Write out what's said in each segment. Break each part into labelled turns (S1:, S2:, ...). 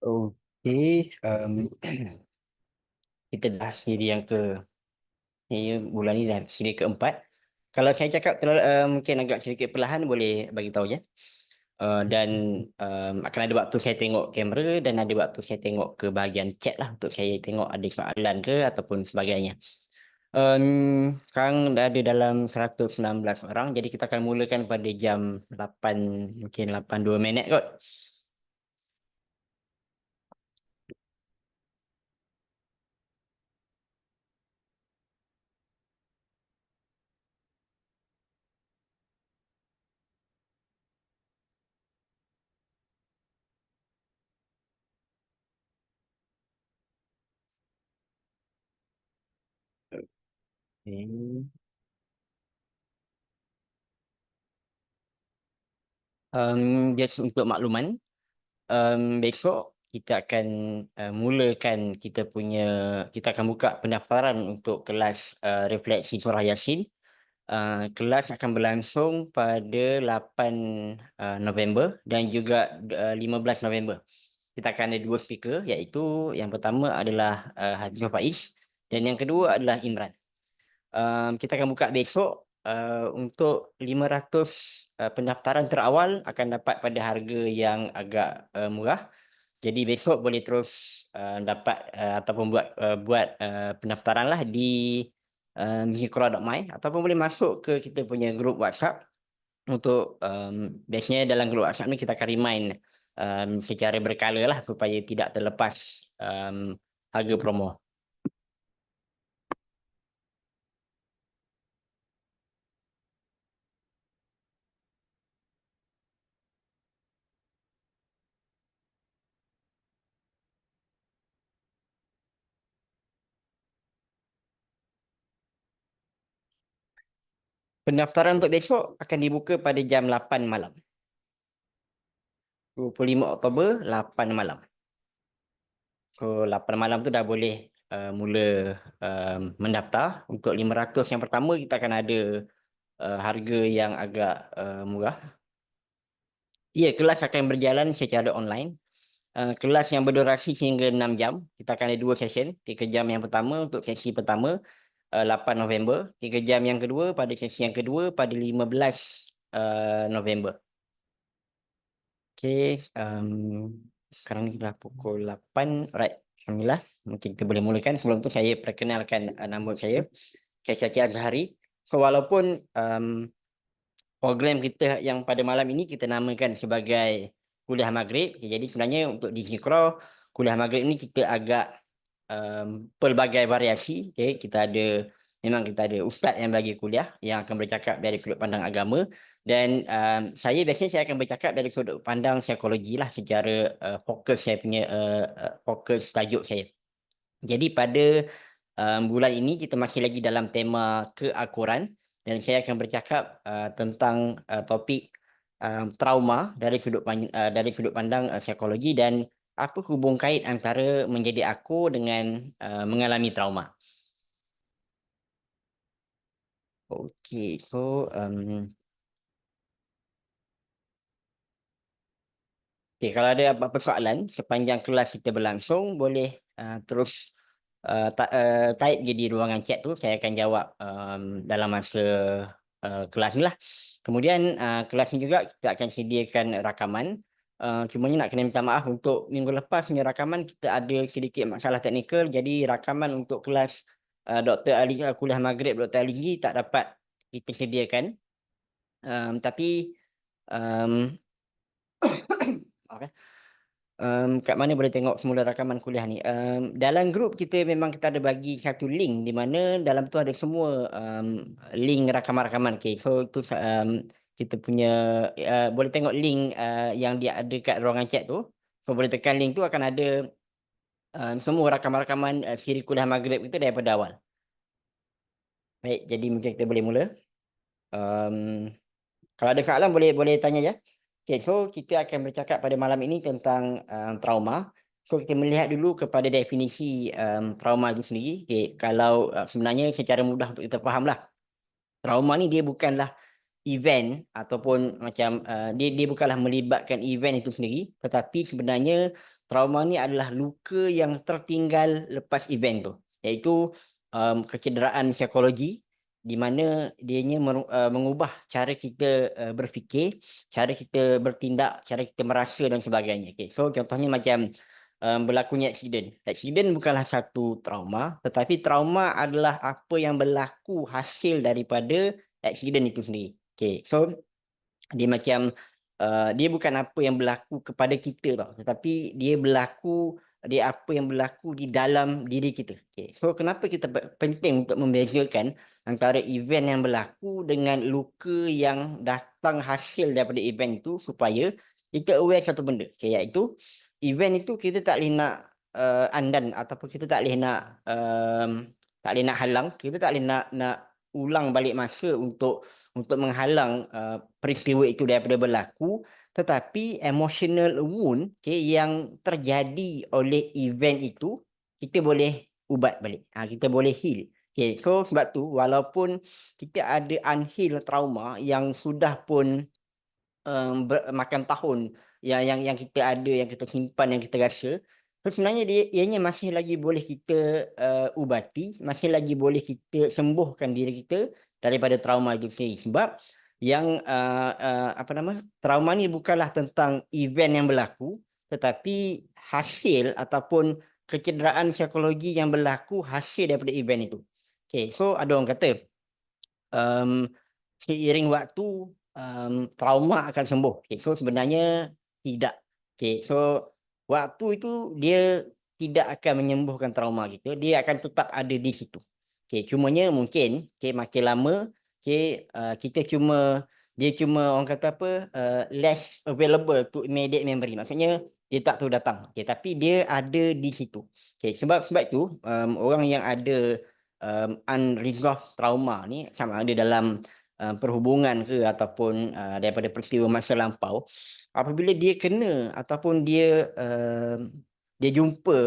S1: Okey, kita dah siri yang bulan ni dah siri keempat. Kalau saya cakap mungkin agak sedikit perlahan boleh bagi tahu je. Dan akan ada waktu saya tengok kamera dan ada waktu saya tengok ke bahagian chat lah untuk saya tengok ada soalan ke ataupun sebagainya. Sekarang dah ada dalam 116 orang, jadi kita akan mulakan pada jam 8, mungkin 8:02 kot. Okay. Just untuk makluman, besok kita akan mulakan kita akan buka pendaftaran untuk kelas refleksi surah Yasin. Kelas akan berlangsung pada 8 November dan juga 15 November. Kita akan ada dua speaker, iaitu yang pertama adalah Hafizah Faiz dan yang kedua adalah Imran. Kita akan buka besok untuk 500 pendaftaran terawal akan dapat pada harga yang agak murah. Jadi besok boleh terus dapat ataupun buat pendaftaran lah di Zikra.my ataupun boleh masuk ke kita punya grup WhatsApp untuk biasanya dalam grup WhatsApp ni kita akan remind secara berkala lah supaya tidak terlepas harga promo. Pendaftaran untuk besok akan dibuka pada jam 8 malam. 25 Oktober 8 malam. So 8 malam tu dah boleh mula mendaftar. Untuk 500 yang pertama kita akan ada harga yang agak murah. Ya, kelas akan berjalan secara online. Kelas yang berdurasi hingga 6 jam. Kita akan ada 2 session. 3 jam yang pertama untuk sesi pertama 8 November. 3 jam yang kedua pada sesi yang kedua pada 15 November. Okay, sekarang ni dah pukul 8. Alright, Alhamdulillah. Mungkin kita boleh mulakan. Sebelum tu saya perkenalkan nama saya. Saya Syakir Azhari. So, walaupun program kita yang pada malam ini kita namakan sebagai Kuliah Maghrib. Okay, jadi sebenarnya untuk di Zikra, Kuliah Maghrib ini kita agak pelbagai variasi. Okay, memang kita ada ustaz yang bagi kuliah yang akan bercakap dari sudut pandang agama dan saya biasanya saya akan bercakap dari sudut pandang psikologi lah secara fokus saya punya fokus tajuk saya. Jadi pada bulan ini kita masih lagi dalam tema keakuran dan saya akan bercakap tentang topik trauma dari sudut pandang psikologi dan apa hubung kait antara menjadi aku dengan mengalami trauma. Okay, so kalau ada apa-apa soalan sepanjang kelas kita berlangsung, boleh terus type je di ruangan chat tu. Saya akan jawab dalam masa kelas ni lah. Kemudian kelas ni juga kita akan sediakan rakaman. Cumanya nak kena minta maaf untuk minggu lepas punya rakaman kita ada sedikit masalah teknikal. Jadi rakaman untuk kelas Dr. Ali Kuliah Maghrib Dr. Ali tak dapat kita sediakan. Tapi okay. Kat mana boleh tengok semula rakaman kuliah ni. Dalam grup kita memang kita ada bagi satu link di mana dalam tu ada semua link rakaman-rakaman. Okay, so tu kita punya boleh tengok link yang dia ada kat ruangan chat tu. So boleh tekan link tu akan ada semua rakaman-rakaman siri kuliah maghrib kita daripada awal. Baik, jadi mungkin kita boleh mula. Kalau ada soalan boleh tanya je. Okay, so kita akan bercakap pada malam ini tentang trauma. So kita melihat dulu kepada definisi trauma itu sendiri. Okay, kalau sebenarnya secara mudah untuk kita faham lah. Trauma ni dia bukanlah event ataupun macam dia bukanlah melibatkan event itu sendiri, tetapi sebenarnya trauma ni adalah luka yang tertinggal lepas event tu, iaitu kecederaan psikologi di mana dianya mengubah cara kita berfikir, cara kita bertindak, cara kita merasa dan sebagainya. Okay. So contohnya macam berlakunya aksiden. Aksiden bukanlah satu trauma, tetapi trauma adalah apa yang berlaku hasil daripada aksiden itu sendiri. Okay. So dia macam dia bukan apa yang berlaku kepada kita tau, tetapi dia apa yang berlaku di dalam diri kita. Okay. So kenapa kita penting untuk membezakan antara event yang berlaku dengan luka yang datang hasil daripada event itu, supaya kita aware satu benda, okay, iaitu event itu kita tak boleh nak andan, ataupun kita tak boleh nak tak boleh nak halang, kita tak boleh nak ulang balik masa untuk menghalang peristiwa itu daripada berlaku, tetapi emotional wound, okay, yang terjadi oleh event itu kita boleh ubat balik, kita boleh heal. Okay, so sebab tu walaupun kita ada unhealed trauma yang sudah pun makan tahun yang kita ada, yang kita simpan, yang kita rasa, so sebenarnya ianya masih lagi boleh kita ubati, masih lagi boleh kita sembuhkan diri kita daripada trauma itu sendiri. Sebab yang trauma ni bukanlah tentang event yang berlaku, tetapi hasil ataupun kecederaan psikologi yang berlaku hasil daripada event itu. Okay, so ada orang kata seiring waktu trauma akan sembuh. Okay, so sebenarnya tidak. Okay, so waktu itu dia tidak akan menyembuhkan trauma kita, dia akan tetap ada di situ. Okay, cumanya mungkin makin lama kita dia cuma orang kata apa, less available to immediate memory. Maksudnya dia tak tahu datang. Okay, tapi dia ada di situ. Okay, sebab itu orang yang ada unresolved trauma ni, sama ada dalam perhubungan ke ataupun daripada peristiwa masa lampau, apabila dia kena ataupun dia jumpa,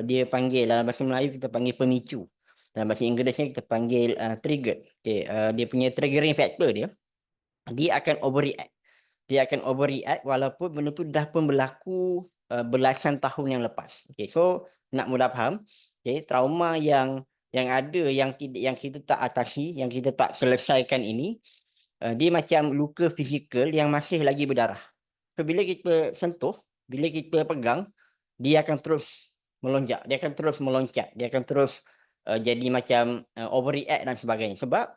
S1: dia panggil, dalam bahasa Melayu kita panggil pemicu, dalam bahasa Inggerisnya kita panggil trigger. Okay, dia punya triggering factor dia akan overreact walaupun benda tu dah pun berlaku belasan tahun yang lepas. Okay, so nak mudah faham, okay, trauma yang ada, yang kita tak atasi, yang kita tak selesaikan ini, dia macam luka fizikal yang masih lagi berdarah. So bila kita sentuh, bila kita pegang, dia akan terus melonjak, dia akan terus meloncat, dia akan terus jadi macam overreact dan sebagainya. Sebab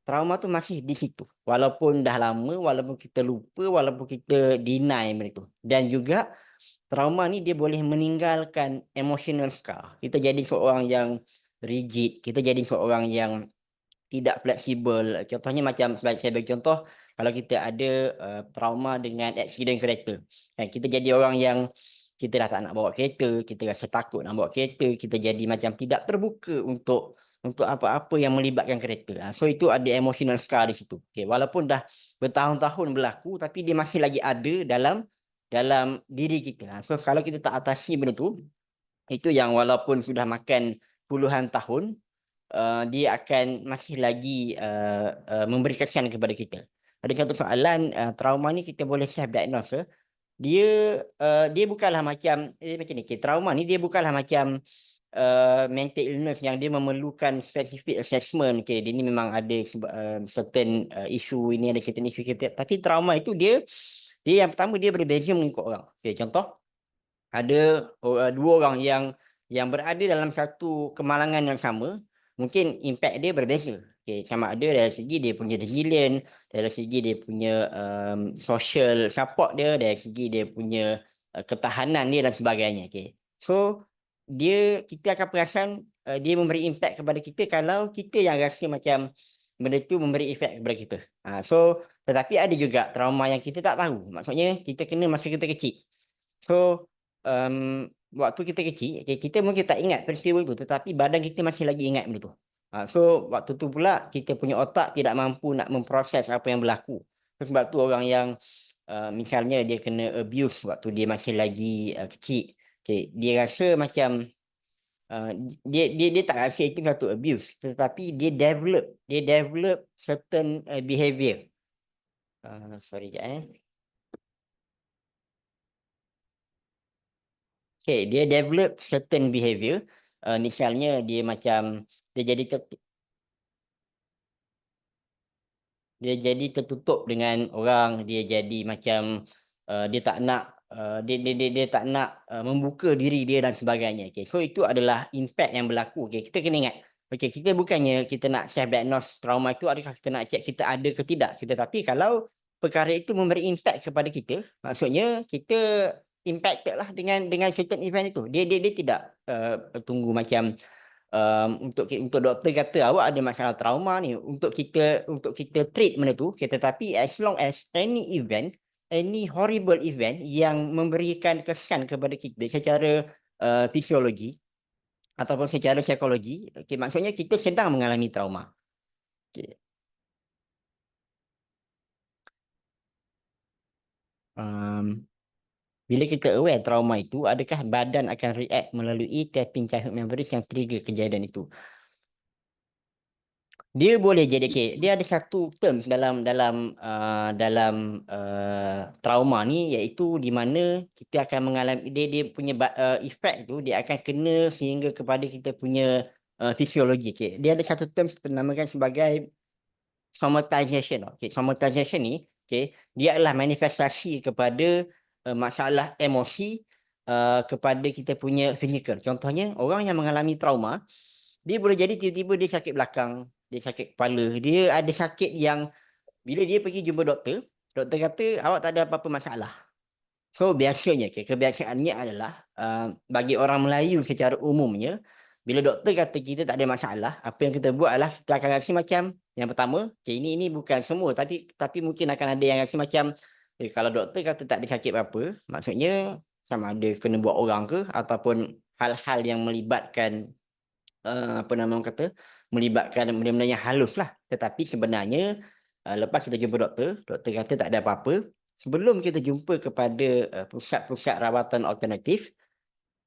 S1: trauma tu masih di situ. Walaupun dah lama, walaupun kita lupa, walaupun kita deny benda tu. Dan juga trauma ni dia boleh meninggalkan emotional scar. Kita jadi seorang yang rigid, kita jadi seorang yang tidak fleksibel. Contohnya macam, saya bagi contoh, kalau kita ada trauma dengan accident kereta, kan, kita jadi orang yang kita dah tak nak bawa kereta, kita rasa takut nak bawa kereta, kita jadi macam tidak terbuka untuk apa-apa yang melibatkan kereta. So itu ada emotional scar di situ. Okay, walaupun dah bertahun-tahun berlaku, tapi dia masih lagi ada dalam diri kita. So kalau kita tak atasi benda tu, itu yang walaupun sudah makan puluhan tahun, dia akan masih lagi memberi kesan kepada kita. Ada satu soalan, trauma ni kita boleh self diagnose. Dia bukanlah macam ni. Trauma ni dia bukanlah macam mental illness yang dia memerlukan specific assessment. Okay, dia ni memang ada certain isu ini, ada certain isu kita. Tapi trauma itu dia yang pertama, dia berbeza mengikut orang. Okay, contoh, ada dua orang yang berada dalam satu kemalangan yang sama, mungkin impact dia berbeza. Okay, sama ada dari segi dia punya resilience, dari segi dia punya social support dia, dari segi dia punya ketahanan dia dan sebagainya. Okay. So kita akan perasan dia memberi impact kepada kita kalau kita yang rasa macam benda tu memberi efek kepada kita. So tetapi ada juga trauma yang kita tak tahu. Maksudnya kita kena masa kita kecil. So waktu kita kecil, kita mungkin tak ingat peristiwa itu, tetapi badan kita masih lagi ingat benda tu. So waktu tu pula kita punya otak tidak mampu nak memproses apa yang berlaku. So, sebab tu orang yang misalnya dia kena abuse waktu dia masih lagi kecil, dia rasa macam dia tak rasa itu satu abuse, tetapi dia develop certain behavior. Sorry sekejap Okay, dia develop certain behavior. Misalnya dia macam dia jadi tertutup dengan orang, dia jadi macam dia tak nak dia tak nak membuka diri dia dan sebagainya. Okay, so itu adalah impact yang berlaku. Okay, kita kena ingat. Okay, kita bukannya kita nak self diagnose trauma itu, adakah kita nak check kita ada ke tidak. Tetapi kalau perkara itu memberi impact kepada kita, maksudnya kita impacted lah dengan certain event itu. Dia tidak tunggu macam untuk doktor kata awak ada masalah trauma ni, untuk kita treat benda tu, okay, tetapi as long as any event, any horrible event yang memberikan kesan kepada kita secara fisiologi ataupun secara psikologi, okay, maksudnya kita sedang mengalami trauma. Okay. Bila kita aware trauma itu, adakah badan akan react melalui tapping childhood memories yang trigger kejadian itu? Dia boleh jadi, okay, dia ada satu terms dalam trauma ni, iaitu di mana kita akan mengalami dia punya efek tu dia akan kena sehingga kepada kita punya fisiologi. Okay. Dia ada satu terms dinamakan sebagai traumatization. Okay. Traumatization ni, okay, dia adalah manifestasi kepada masalah emosi kepada kita punya fizikal. Contohnya orang yang mengalami trauma, dia boleh jadi tiba-tiba dia sakit belakang, dia sakit kepala, dia ada sakit yang bila dia pergi jumpa doktor, doktor kata awak tak ada apa-apa masalah. So biasanya, kebiasaannya adalah bagi orang Melayu secara umumnya, bila doktor kata kita tak ada masalah, apa yang kita buat adalah kita akan rasa macam yang pertama, ini bukan semua, tapi mungkin akan ada yang rasa macam kalau doktor kata tak ada sakit apa-apa, maksudnya sama ada kena buat orang ke ataupun hal-hal yang melibatkan apa nama orang kata, melibatkan benda-benda yang halus lah. Tetapi sebenarnya lepas kita jumpa doktor, doktor kata tak ada apa-apa. Sebelum kita jumpa kepada pusat-pusat rawatan alternatif,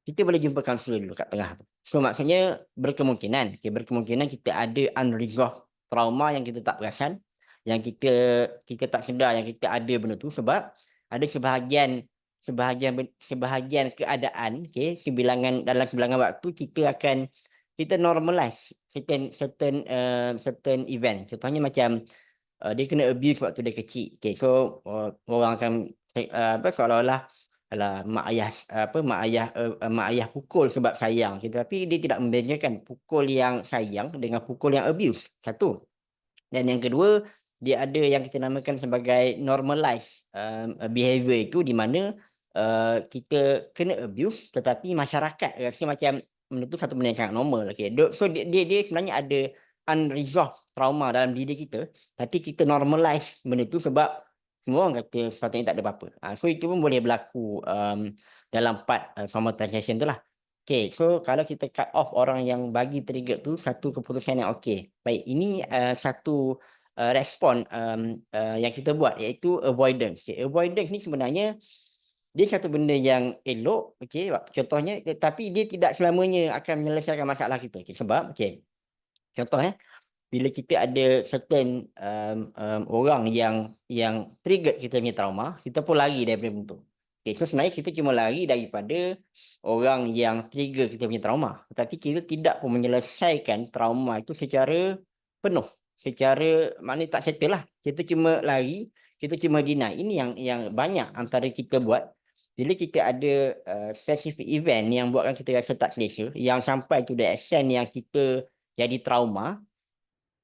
S1: kita boleh jumpa kaunselor dulu kat tengah tu. So maksudnya berkemungkinan, berkemungkinan kita ada unresolved trauma yang kita tak perasan, yang kita tak sedar yang kita ada benda tu, sebab ada sebahagian keadaan, dalam sebilangan waktu kita normalize certain event. Contohnya macam dia kena abuse waktu dia kecil. Okay, so orang akan seolah-olah alah mak ayah pukul sebab sayang. Okay, tapi dia tidak membezakan pukul yang sayang dengan pukul yang abuse. Satu. Dan yang kedua, dia ada yang kita namakan sebagai normalized behavior itu, di mana kita kena abuse tetapi masyarakat rasa macam benda tu satu benda yang sangat normal. Okay. So dia sebenarnya ada unresolved trauma dalam diri kita, tapi kita normalize benda tu sebab semua orang kata sepatutnya tak ada apa-apa. So itu pun boleh berlaku dalam part traumatization tu lah. Okay, so kalau kita cut off orang yang bagi trigger tu, satu keputusan yang okey. Baik, ini satu respon yang kita buat, iaitu avoidance. Okay, avoidance ni sebenarnya dia satu benda yang elok, okey, contohnya, tetapi dia tidak selamanya akan menyelesaikan masalah kita. Okay, sebab, okey, contoh bila kita ada certain orang yang trigger kita punya trauma, kita pun lari daripada benda tu. Okay, so sebenarnya kita cuma lari daripada orang yang trigger kita punya trauma. Tetapi kita tidak pun menyelesaikan trauma itu secara penuh. Secara, maknanya tak settle lah. Kita cuma lari, kita cuma deny. Ini yang banyak antara kita buat. Bila kita ada specific event yang buatkan kita rasa tak selesa, yang sampai to the extent yang kita jadi trauma,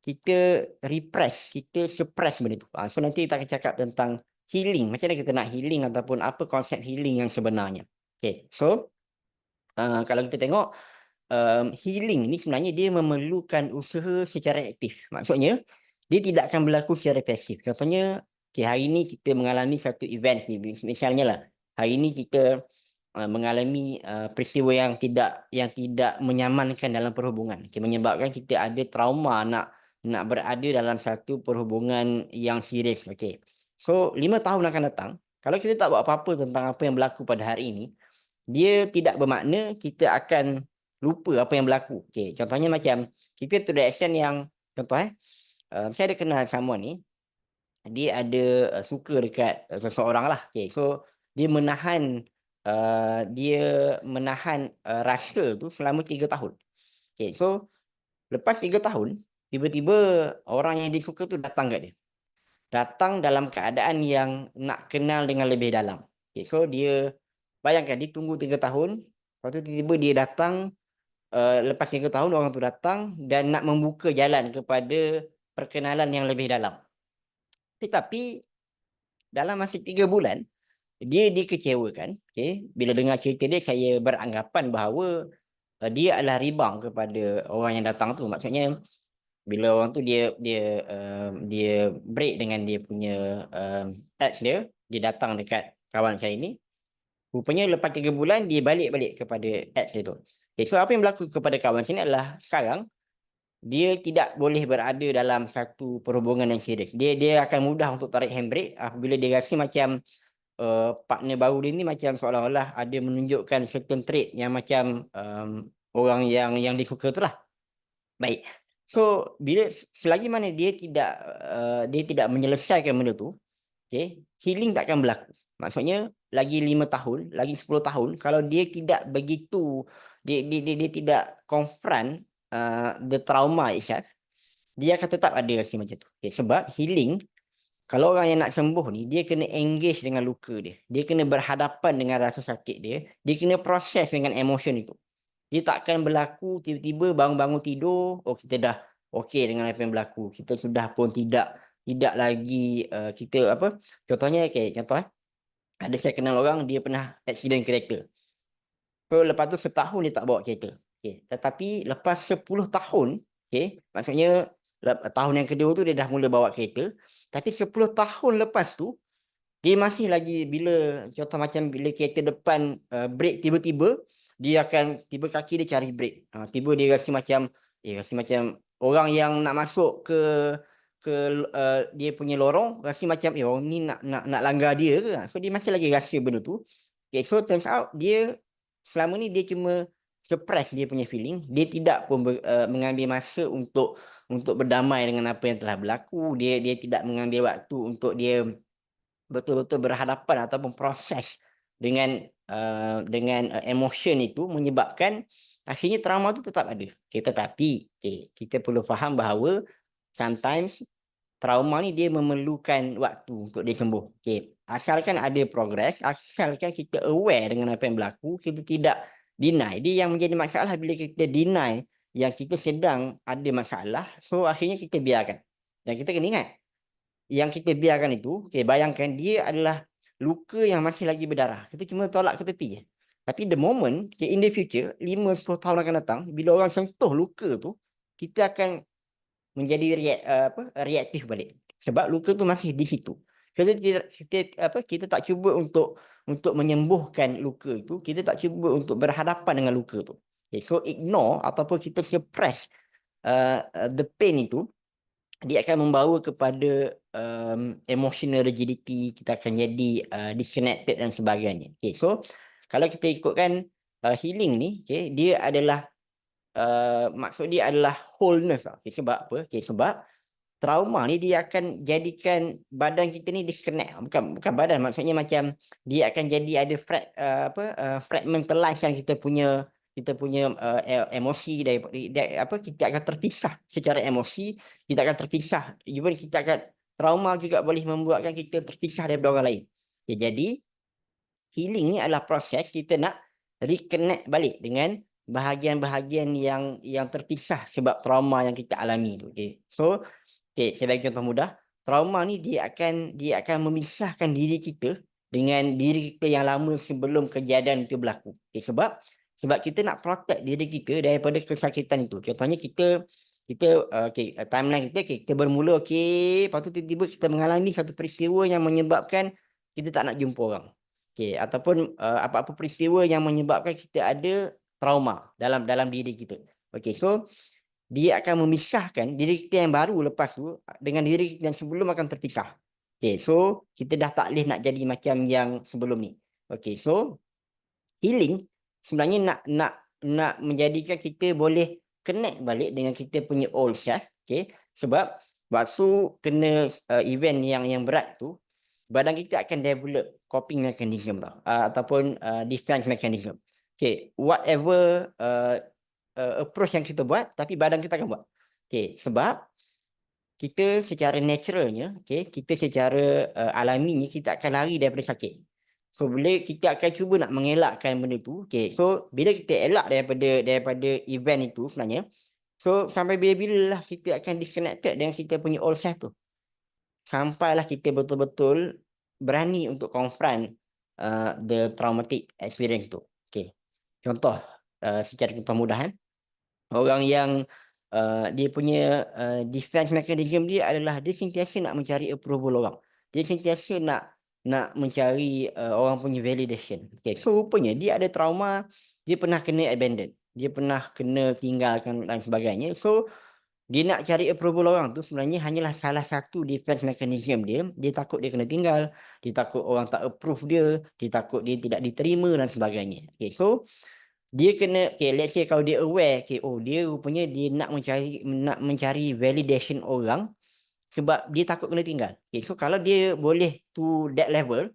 S1: kita repress, kita suppress benda tu. So nanti kita akan cakap tentang healing. Macam mana kita nak healing ataupun apa konsep healing yang sebenarnya. Okay, so kalau kita tengok healing ni sebenarnya dia memerlukan usaha secara aktif. Maksudnya dia tidak akan berlaku secara pasif. Contohnya, okay, hari ni kita mengalami satu event ni. Misalnya lah, hari ni kita mengalami peristiwa yang tidak menyamankan dalam perhubungan. Okay, menyebabkan kita ada trauma nak berada dalam satu perhubungan yang serius. Okay. So 5 tahun akan datang, kalau kita tak buat apa-apa tentang apa yang berlaku pada hari ini, dia tidak bermakna kita akan lupa apa yang berlaku. Okay. Contohnya macam kita to the extent yang, contoh saya ada kenal someone ni, dia ada suka dekat seseorang lah. Okay, so dia menahan rasa tu selama 3 tahun. Okay, so lepas 3 tahun, tiba-tiba orang yang dia suka tu datang kat dia. Datang dalam keadaan yang nak kenal dengan lebih dalam. Okay, so dia bayangkan dia tunggu 3 tahun, lepas tu tiba-tiba dia datang, lepas 3 tahun orang tu datang dan nak membuka jalan kepada perkenalan yang lebih dalam. Tetapi dalam masa 3 bulan, dia dikecewakan. Okay, bila dengar cerita dia, saya beranggapan bahawa dia adalah ribang kepada orang yang datang tu. Maksudnya bila orang tu dia break dengan dia punya ex dia datang dekat kawan saya ni. Rupanya lepas 3 bulan dia balik kepada ex dia tu. Okay, so apa yang berlaku kepada kawan saya ni adalah sekarang dia tidak boleh berada dalam satu perhubungan yang serius. Dia akan mudah untuk tarik handbrake apabila dia rasa macam partner baru dia ni macam seolah-olah ada menunjukkan certain trait yang macam orang yang dia suka tu lah. Baik. So bila selagi mana dia tidak menyelesaikan benda tu, okay, healing tak akan berlaku. Maksudnya lagi 5 tahun, lagi 10 tahun kalau dia tidak begitu, dia tidak confront the trauma itself, dia akan tetap ada rasa macam tu. Okay, sebab healing, kalau orang yang nak sembuh ni, dia kena engage dengan luka dia. Dia kena berhadapan dengan rasa sakit dia. Dia kena proses dengan emotion itu. Dia takkan berlaku tiba-tiba bangun-bangun tidur, oh kita dah okey dengan apa yang berlaku. Kita sudah pun tidak lagi kita apa, contohnya contoh ada saya kenal orang dia pernah accident kereta. So lepas tu setahun dia tak bawa kereta. Okey, tetapi lepas 10 tahun, okey, maksudnya tahun yang kedua tu dia dah mula bawa kereta, tapi 10 tahun lepas tu dia masih lagi bila contoh macam bila kereta depan brake tiba-tiba, dia akan tiba kaki dia cari brake. Tiba dia rasa macam orang yang nak masuk ke dia punya lorong, rasa macam orang ni nak langgar dia ke. So dia masih lagi rasa benda tu. Okay, so turns out dia selama ni dia cuma suppress dia punya feeling. Dia tidak pun mengambil masa untuk berdamai dengan apa yang telah berlaku. Dia tidak mengambil waktu untuk dia betul-betul berhadapan ataupun proses dengan emotion itu, menyebabkan akhirnya trauma tu tetap ada. Okay, tetapi kita perlu faham bahawa sometimes trauma ni dia memerlukan waktu untuk dia sembuh. Okay, asalkan ada progress, asalkan kita aware dengan apa yang berlaku, kita tidak deny. Dia yang menjadi masalah bila kita deny yang kita sedang ada masalah, so akhirnya kita biarkan. Dan kita kena ingat, yang kita biarkan itu, bayangkan dia adalah luka yang masih lagi berdarah. Kita cuma tolak ke tepi je. Tapi the moment, in the future, 5-10 tahun akan datang, bila orang sentuh luka tu, kita akan menjadi reaktif balik. Sebab luka tu masih di situ. Kita tak cuba untuk menyembuhkan luka itu, kita tak cuba untuk berhadapan dengan luka tu. So ignore ataupun kita suppress the pain itu, dia akan membawa kepada emotional rigidity, kita akan jadi disconnected dan sebagainya. So kalau kita ikutkan healing ni, dia adalah maksud dia adalah wholeness lah. Sebab apa? Sebab trauma ni dia akan jadikan badan kita ni disconnect. Bukan badan, maksudnya macam dia akan jadi ada fragmentalize kita punya emosi kita akan terpisah secara emosi, kita akan terpisah. Even kita akan trauma juga boleh membuatkan kita terpisah daripada orang lain. Jadi healing ni adalah proses kita nak reconnect balik dengan bahagian-bahagian yang terpisah sebab trauma yang kita alami tu. So saya bagi contoh mudah. Trauma ni dia akan memisahkan diri kita dengan diri kita yang lama sebelum kejadian itu berlaku. Sebab kita nak protect diri kita daripada kesakitan itu. Contohnya kita timeline kita bermula lepas tu tiba-tiba kita mengalami satu peristiwa yang menyebabkan kita tak nak jumpa orang. Ataupun apa-apa peristiwa yang menyebabkan kita ada trauma dalam diri kita. So dia akan memisahkan diri kita yang baru lepas tu dengan diri kita yang sebelum akan terpisah. So kita dah tak boleh nak jadi macam yang sebelum ni. So healing sebenarnya nak menjadikan kita boleh connect balik dengan kita punya old self. Sebab Waktu kena event yang berat tu, badan kita akan develop coping mechanism tau, ataupun defense mechanism. Okay, whatever approach yang kita buat, tapi badan kita akan buat. Okay, sebab kita secara naturalnya, okay, kita secara alaminya kita akan lari daripada sakit. So bila kita akan cuba nak mengelakkan benda tu, okay, so bila kita elak daripada event itu sebenarnya, so sampai bila-bila lah kita akan disconnected dengan kita punya old self tu. Sampailah kita betul-betul berani untuk confront the traumatic experience tu. Okay. Contoh, secara contoh mudah kan. Orang yang dia punya defense mechanism dia adalah dia sentiasa nak mencari approval orang. Dia sentiasa nak mencari orang punya validation. Okay. So rupanya dia ada trauma, dia pernah kena abandon. Dia pernah kena tinggalkan dan sebagainya. So dia nak cari approval orang tu sebenarnya hanyalah salah satu defense mechanism dia. Dia takut dia kena tinggal, dia takut orang tak approve dia takut dia tidak diterima dan sebagainya. Okay, so dia kena, okay, let's say kalau dia aware, okay, oh dia rupanya dia nak mencari validation orang sebab dia takut kena tinggal. Okay, so kalau dia boleh to that level,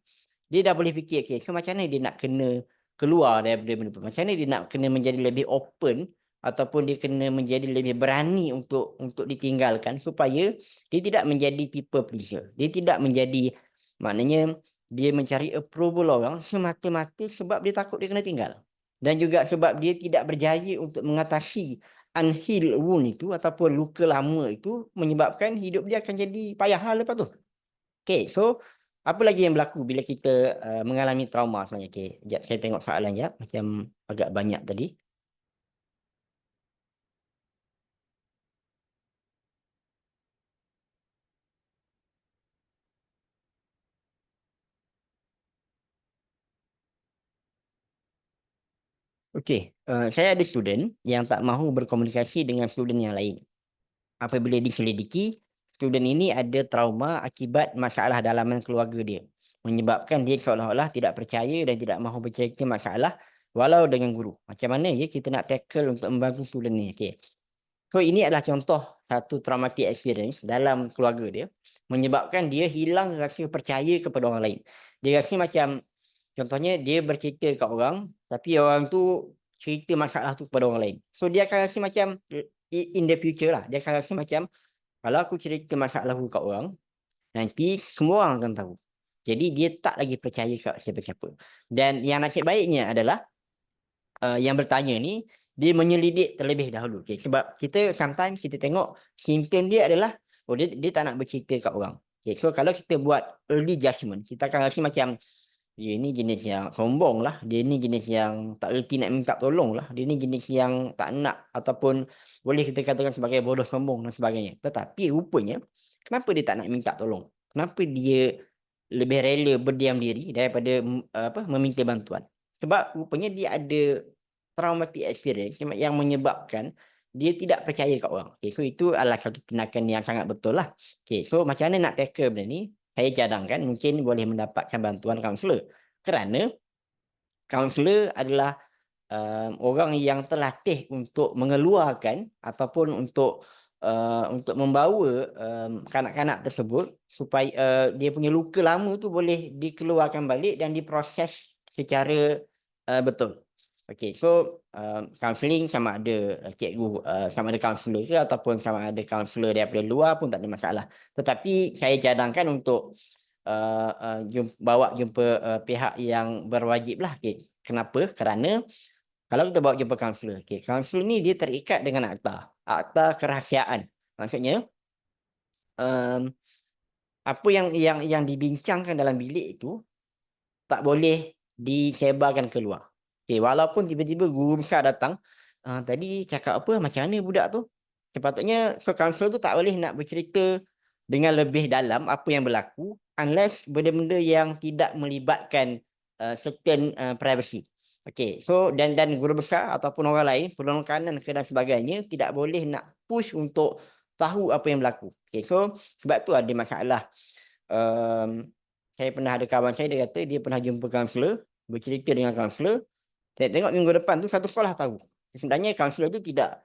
S1: dia dah boleh fikir, okay, so macam mana dia nak kena keluar daripada benda tu. Macam mana dia nak kena menjadi lebih open ataupun dia kena menjadi lebih berani untuk ditinggalkan supaya dia tidak menjadi people pleaser. Dia tidak menjadi, maknanya dia mencari approval orang semata-mata sebab dia takut dia kena tinggal. Dan juga sebab dia tidak berjaya untuk mengatasi unhealed wound itu ataupun luka lama itu menyebabkan hidup dia akan jadi payah lepas tu. Okay, so apa lagi yang berlaku bila kita mengalami trauma sebenarnya? Okay, sekejap saya tengok soalan sekejap. Macam agak banyak tadi. Okay, saya ada student yang tak mahu berkomunikasi dengan student yang lain. Apabila diselidiki, student ini ada trauma akibat masalah dalaman keluarga dia. Menyebabkan dia seolah-olah tidak percaya dan tidak mahu bercerita masalah walau dengan guru. Macam mana ya kita nak tackle untuk membantu student ni? Okay. So ini adalah contoh satu traumatic experience dalam keluarga dia menyebabkan dia hilang rasa percaya kepada orang lain. Dia rasa macam contohnya dia bercerita kat orang tapi orang tu cerita masalah tu kepada orang lain. So dia akan rasa macam in the future lah, dia akan rasa macam kalau aku cerita masalah aku kat orang, nanti semua orang akan tahu. Jadi dia tak lagi percaya kat siapa-siapa. Dan yang nasib baiknya adalah yang bertanya ni dia menyelidik terlebih dahulu. Okay, sebab kita sometimes kita tengok simptom dia adalah oh dia tak nak bercerita kat orang. Okay, so kalau kita buat early judgement, kita akan rasa macam dia ni jenis yang sombong lah, dia ni jenis yang tak reti nak minta tolong lah, dia ni jenis yang tak nak ataupun boleh kita katakan sebagai bodoh sombong dan sebagainya. Tetapi rupanya kenapa dia tak nak minta tolong? Kenapa dia lebih rela berdiam diri daripada meminta bantuan? Sebab rupanya dia ada traumatic experience yang menyebabkan dia tidak percaya kat orang. Okay, so itu adalah satu tindakan yang sangat betul lah. Okay, so macam mana nak tackle benda ni? Saya cadangkan mungkin boleh mendapatkan bantuan kaunselor. Kerana kaunselor adalah orang yang terlatih untuk mengeluarkan ataupun untuk membawa kanak-kanak tersebut supaya dia punya luka lama tu boleh dikeluarkan balik dan diproses secara betul. Okay, so counselling sama ada cikgu, sama ada kaunselor ke ataupun sama ada kaunselor daripada luar pun tak ada masalah. Tetapi saya cadangkan untuk bawa jumpa pihak yang berwajib lah. Okay. Kenapa? Kerana kalau kita bawa jumpa kaunselor, okay, kaunselor ni dia terikat dengan akta kerahsiaan. Maksudnya apa yang dibincangkan dalam bilik itu tak boleh disebarkan keluar. Okay, walaupun tiba-tiba guru besar datang, tadi cakap apa, macam mana budak tu? Sepatutnya so kaunselor tu tak boleh nak bercerita dengan lebih dalam apa yang berlaku unless benda-benda yang tidak melibatkan certain privacy. Okay, so dan guru besar ataupun orang lain, penolong kanan ke dan sebagainya tidak boleh nak push untuk tahu apa yang berlaku. Okay, so sebab tu ada masalah. Saya pernah ada kawan saya, dia kata dia pernah jumpa kaunselor, bercerita dengan kaunselor. Saya tengok minggu depan tu satu sekolah tahu. Sebenarnya kaunselor tu tidak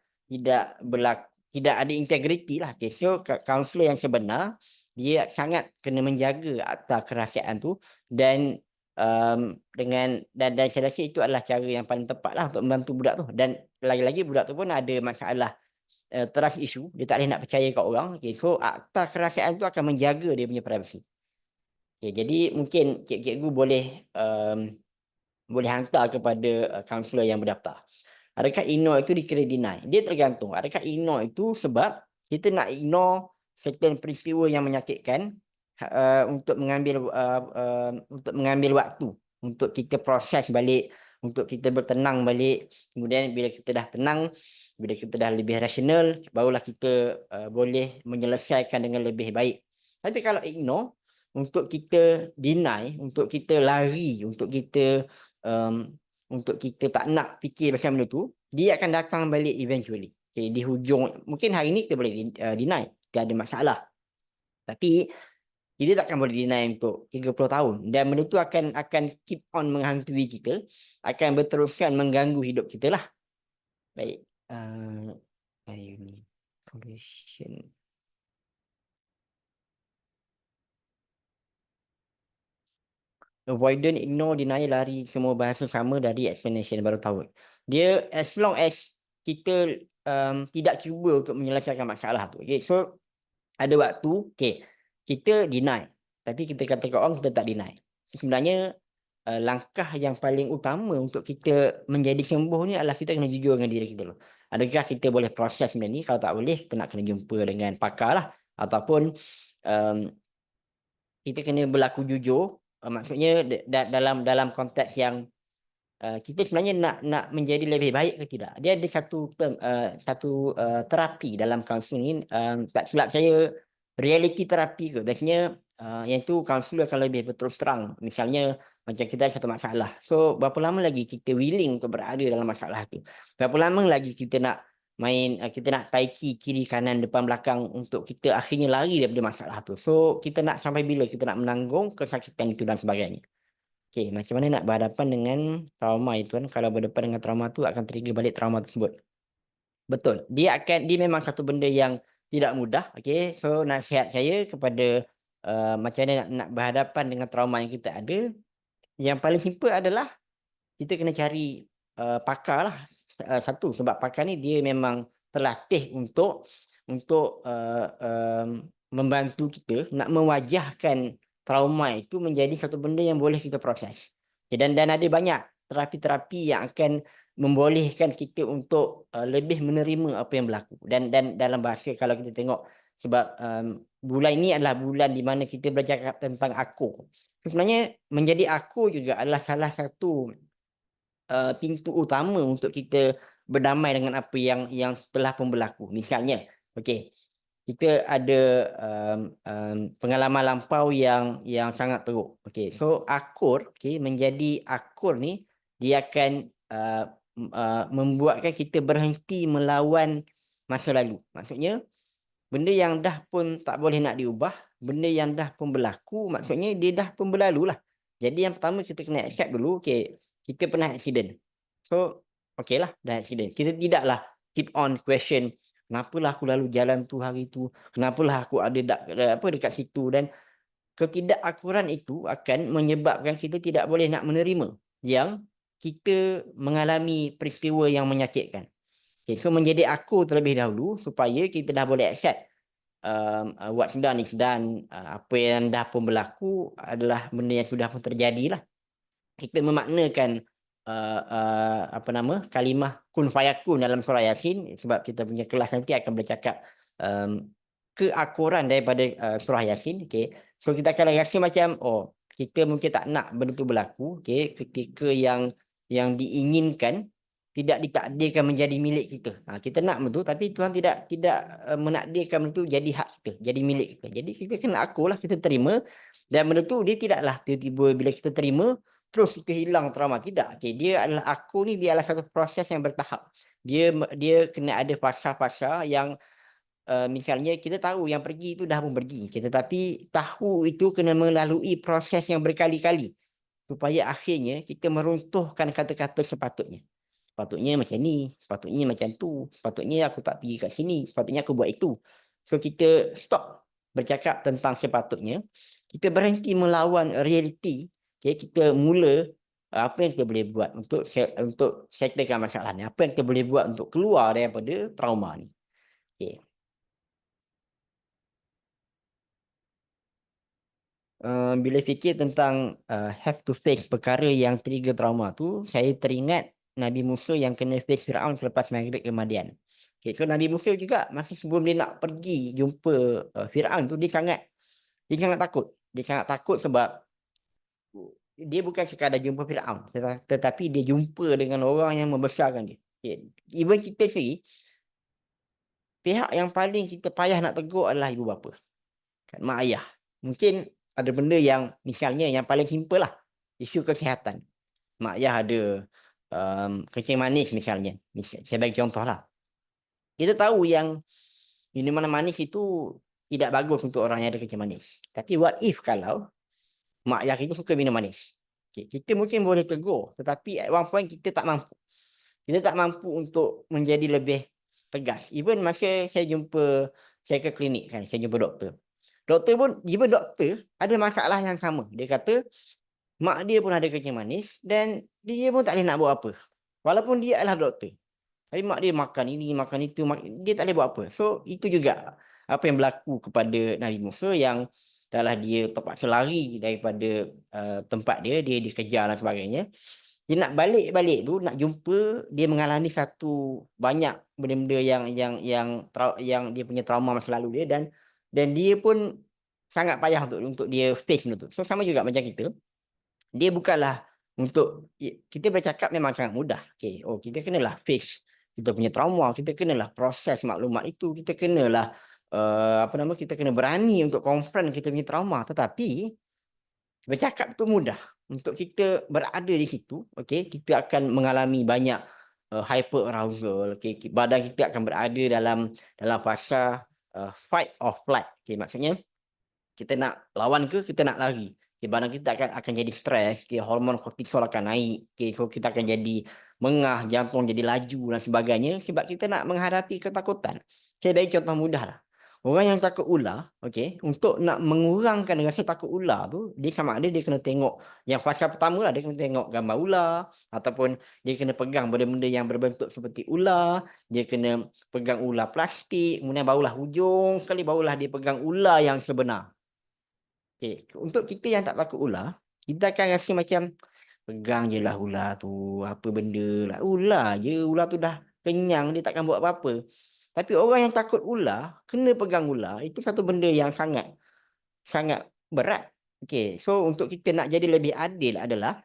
S1: berlaku, tidak ada integriti lah. Okay. So kaunselor yang sebenar dia sangat kena menjaga akta kerahsiaan tu, dan dan saya rasa itu adalah cara yang paling tepat lah untuk membantu budak tu. Dan lagi-lagi budak tu pun ada masalah trust issue, dia tak boleh nak percaya kat orang. Okay. So akta kerahsiaan tu akan menjaga dia punya privacy. Okay. Jadi mungkin cikgu boleh hantar kepada kaunselor yang berdaftar. Adakah ignore itu dikira deny? Dia tergantung. Adakah ignore itu sebab kita nak ignore certain peristiwa yang menyakitkan untuk mengambil waktu untuk kita proses balik, untuk kita bertenang balik. Kemudian bila kita dah tenang, bila kita dah lebih rasional, barulah kita boleh menyelesaikan dengan lebih baik. Tapi kalau ignore, untuk kita deny, untuk kita lari, untuk kita tak nak fikir pasal benda tu, dia akan datang balik eventually. Okay, di hujung, mungkin hari ni kita boleh deny, tak ada masalah. Tapi kita takkan boleh deny untuk 30 tahun. Dan benda tu akan keep on menghantui kita, akan berterusan mengganggu hidup kita lah. Baik. Conclusion. Avoidant, ignore, deny, lari, semua bahasa sama dari explanation baru tahu. Dia as long as kita tidak cuba untuk menyelesaikan masalah tu. Okay, so ada waktu, okay, kita deny. Tapi kita kata kat orang kita tak deny. Sebenarnya langkah yang paling utama untuk kita menjadi sembuh ni adalah kita kena jujur dengan diri kita dulu. Adakah kita boleh proses benda ni? Kalau tak boleh, kita nak kena jumpa dengan pakar lah. Ataupun kita kena berlaku jujur. Maksudnya dalam konteks yang kita sebenarnya nak menjadi lebih baik ke tidak. Dia ada satu terapi dalam kaunseling ni, tak silap saya reality terapi ke. Biasanya yang tu kaunselor akan lebih berterus terang. Misalnya macam kita ada satu masalah. So berapa lama lagi kita willing untuk berada dalam masalah tu? Berapa lama lagi kita nak kita nak taiki kiri kanan depan belakang untuk kita akhirnya lari daripada masalah tu. So kita nak sampai bila kita nak menanggung kesakitan itu dan sebagainya. Okay, macam mana nak berhadapan dengan trauma itu kan? Kalau berdepan dengan trauma tu akan trigger balik trauma tersebut. Betul. Dia memang satu benda yang tidak mudah. Okay, so nasihat saya kepada macam mana nak berhadapan dengan trauma yang kita ada. Yang paling simple adalah kita kena cari pakar lah. Satu, sebab pakar ni dia memang terlatih untuk membantu kita nak mewajahkan trauma itu menjadi satu benda yang boleh kita proses. Dan ada banyak terapi-terapi yang akan membolehkan kita untuk lebih menerima apa yang berlaku. Dan dalam bahasa kalau kita tengok, sebab bulan ini adalah bulan di mana kita bercakap tentang aku. Sebenarnya menjadi aku juga adalah salah satu pintu utama untuk kita berdamai dengan apa yang telah pun berlaku. Misalnya, okey, kita ada pengalaman lampau yang sangat teruk. Okey, so akur, okey, menjadi akur ni dia akan membuatkan kita berhenti melawan masa lalu. Maksudnya benda yang dah pun tak boleh nak diubah, benda yang dah pun berlaku, maksudnya dia dah pun berlalu lah. Jadi yang pertama kita kena accept dulu, okay, kita pernah accident. So, okay lah, dah accident. Kita tidaklah keep on question, kenapalah aku lalu jalan tu hari tu, kenapalah aku ada dekat situ. Dan ketidakakuran itu akan menyebabkan kita tidak boleh nak menerima yang kita mengalami peristiwa yang menyakitkan. Okay, so menjadi aku terlebih dahulu supaya kita dah boleh accept what sedang ni sedang, apa yang dah pun berlaku adalah benda yang sudah pun terjadi lah. Kita memaknakan kalimah kun fayakun dalam surah Yasin, sebab kita punya kelas nanti akan bercakap keakuran daripada surah Yasin. Okay. So kita akan rasa macam kita mungkin tak nak benda tu berlaku. Okay. Ketika yang diinginkan tidak ditakdirkan menjadi milik kita. Kita nak benda tu, tapi Tuhan tidak menakdirkan benda tu jadi hak kita, jadi milik kita. Jadi kita kena akulah, kita terima. Dan benda tu dia tidaklah tiba-tiba bila kita terima terus kita hilang trauma. Tidak. Okay, dia adalah aku ni, dia adalah satu proses yang bertahap. Dia kena ada fasa-fasa yang misalnya kita tahu yang pergi itu dah pun pergi. Tetapi tahu itu kena melalui proses yang berkali-kali supaya akhirnya kita meruntuhkan kata-kata sepatutnya. Sepatutnya macam ni, sepatutnya macam tu, sepatutnya aku tak pergi kat sini, sepatutnya aku buat itu. So kita stop bercakap tentang sepatutnya, kita berhenti melawan realiti. Okay, kita mula apa yang kita boleh buat untuk settlekan masalah ni, apa yang kita boleh buat untuk keluar daripada trauma ni. Okay. Bila fikir tentang have to face perkara yang trigger trauma tu, saya teringat Nabi Musa yang kena face Firaun selepas maghrib ke Madian. Okay, so Nabi Musa juga masa sebelum dia nak pergi jumpa Firaun tu, dia sangat takut. Dia sangat takut sebab dia bukan sekadar jumpa Firaun, tetapi dia jumpa dengan orang yang membesarkan dia. Okay. Even kita sendiri, pihak yang paling kita payah nak tegur adalah ibu bapa, kan, mak ayah. Mungkin ada benda yang misalnya yang paling simple lah, isu kesihatan. Mak ayah ada kencing manis misalnya. Saya bagi contoh lah. Kita tahu yang minuman manis itu tidak bagus untuk orang yang ada kencing manis. Tapi what if kalau mak ayah itu suka minum manis? Okay, kita mungkin boleh tegur, tetapi at one point kita tak mampu. Kita tak mampu untuk menjadi lebih tegas. Even masa saya ke klinik kan, saya jumpa doktor. Doktor pun, even doktor ada masalah yang sama. Dia kata, mak dia pun ada kencing manis dan dia pun tak boleh nak buat apa. Walaupun dia adalah doktor. Tapi mak dia makan ini, makan itu, dia tak boleh buat apa. So, itu juga apa yang berlaku kepada Nabi Musa yang adalah dia terpaksa lari daripada tempat dia dikejar dan sebagainya. Dia nak balik tu, nak jumpa, dia mengalami banyak benda-benda yang dia punya trauma masa lalu dia, dan dia pun sangat payah untuk dia face benda tu. So sama juga macam kita. Dia bukanlah untuk kita bercakap memang sangat mudah. Okay, kita kenalah face kita punya trauma, kita kenalah proses maklumat itu, kita kenalah kita kena berani untuk confront kita punya trauma. Tetapi bercakap tu mudah. Untuk kita berada di situ, kita akan mengalami banyak hyper arousal. Badan kita akan berada dalam fasa fight or flight. Maksudnya kita nak lawan ke kita nak lari. Badan kita akan jadi stres, hormon kortisol akan naik. So kita akan jadi mengah, jantung jadi laju dan sebagainya sebab kita nak menghadapi ketakutan. Saya bagi contoh mudah lah. Orang yang takut ular, untuk nak mengurangkan rasa takut ular tu, dia sama ada dia kena tengok yang fasa pertama lah, dia kena tengok gambar ular, ataupun dia kena pegang benda-benda yang berbentuk seperti ular, dia kena pegang ular plastik, kemudian barulah hujung sekali barulah dia pegang ular yang sebenar. Untuk kita yang tak takut ular, kita akan rasa macam pegang je lah ular tu, apa benda lah, ular je, ular tu dah kenyang, dia takkan buat apa-apa. Tapi orang yang takut ular, kena pegang ular, itu satu benda yang sangat berat. So untuk kita nak jadi lebih adil adalah,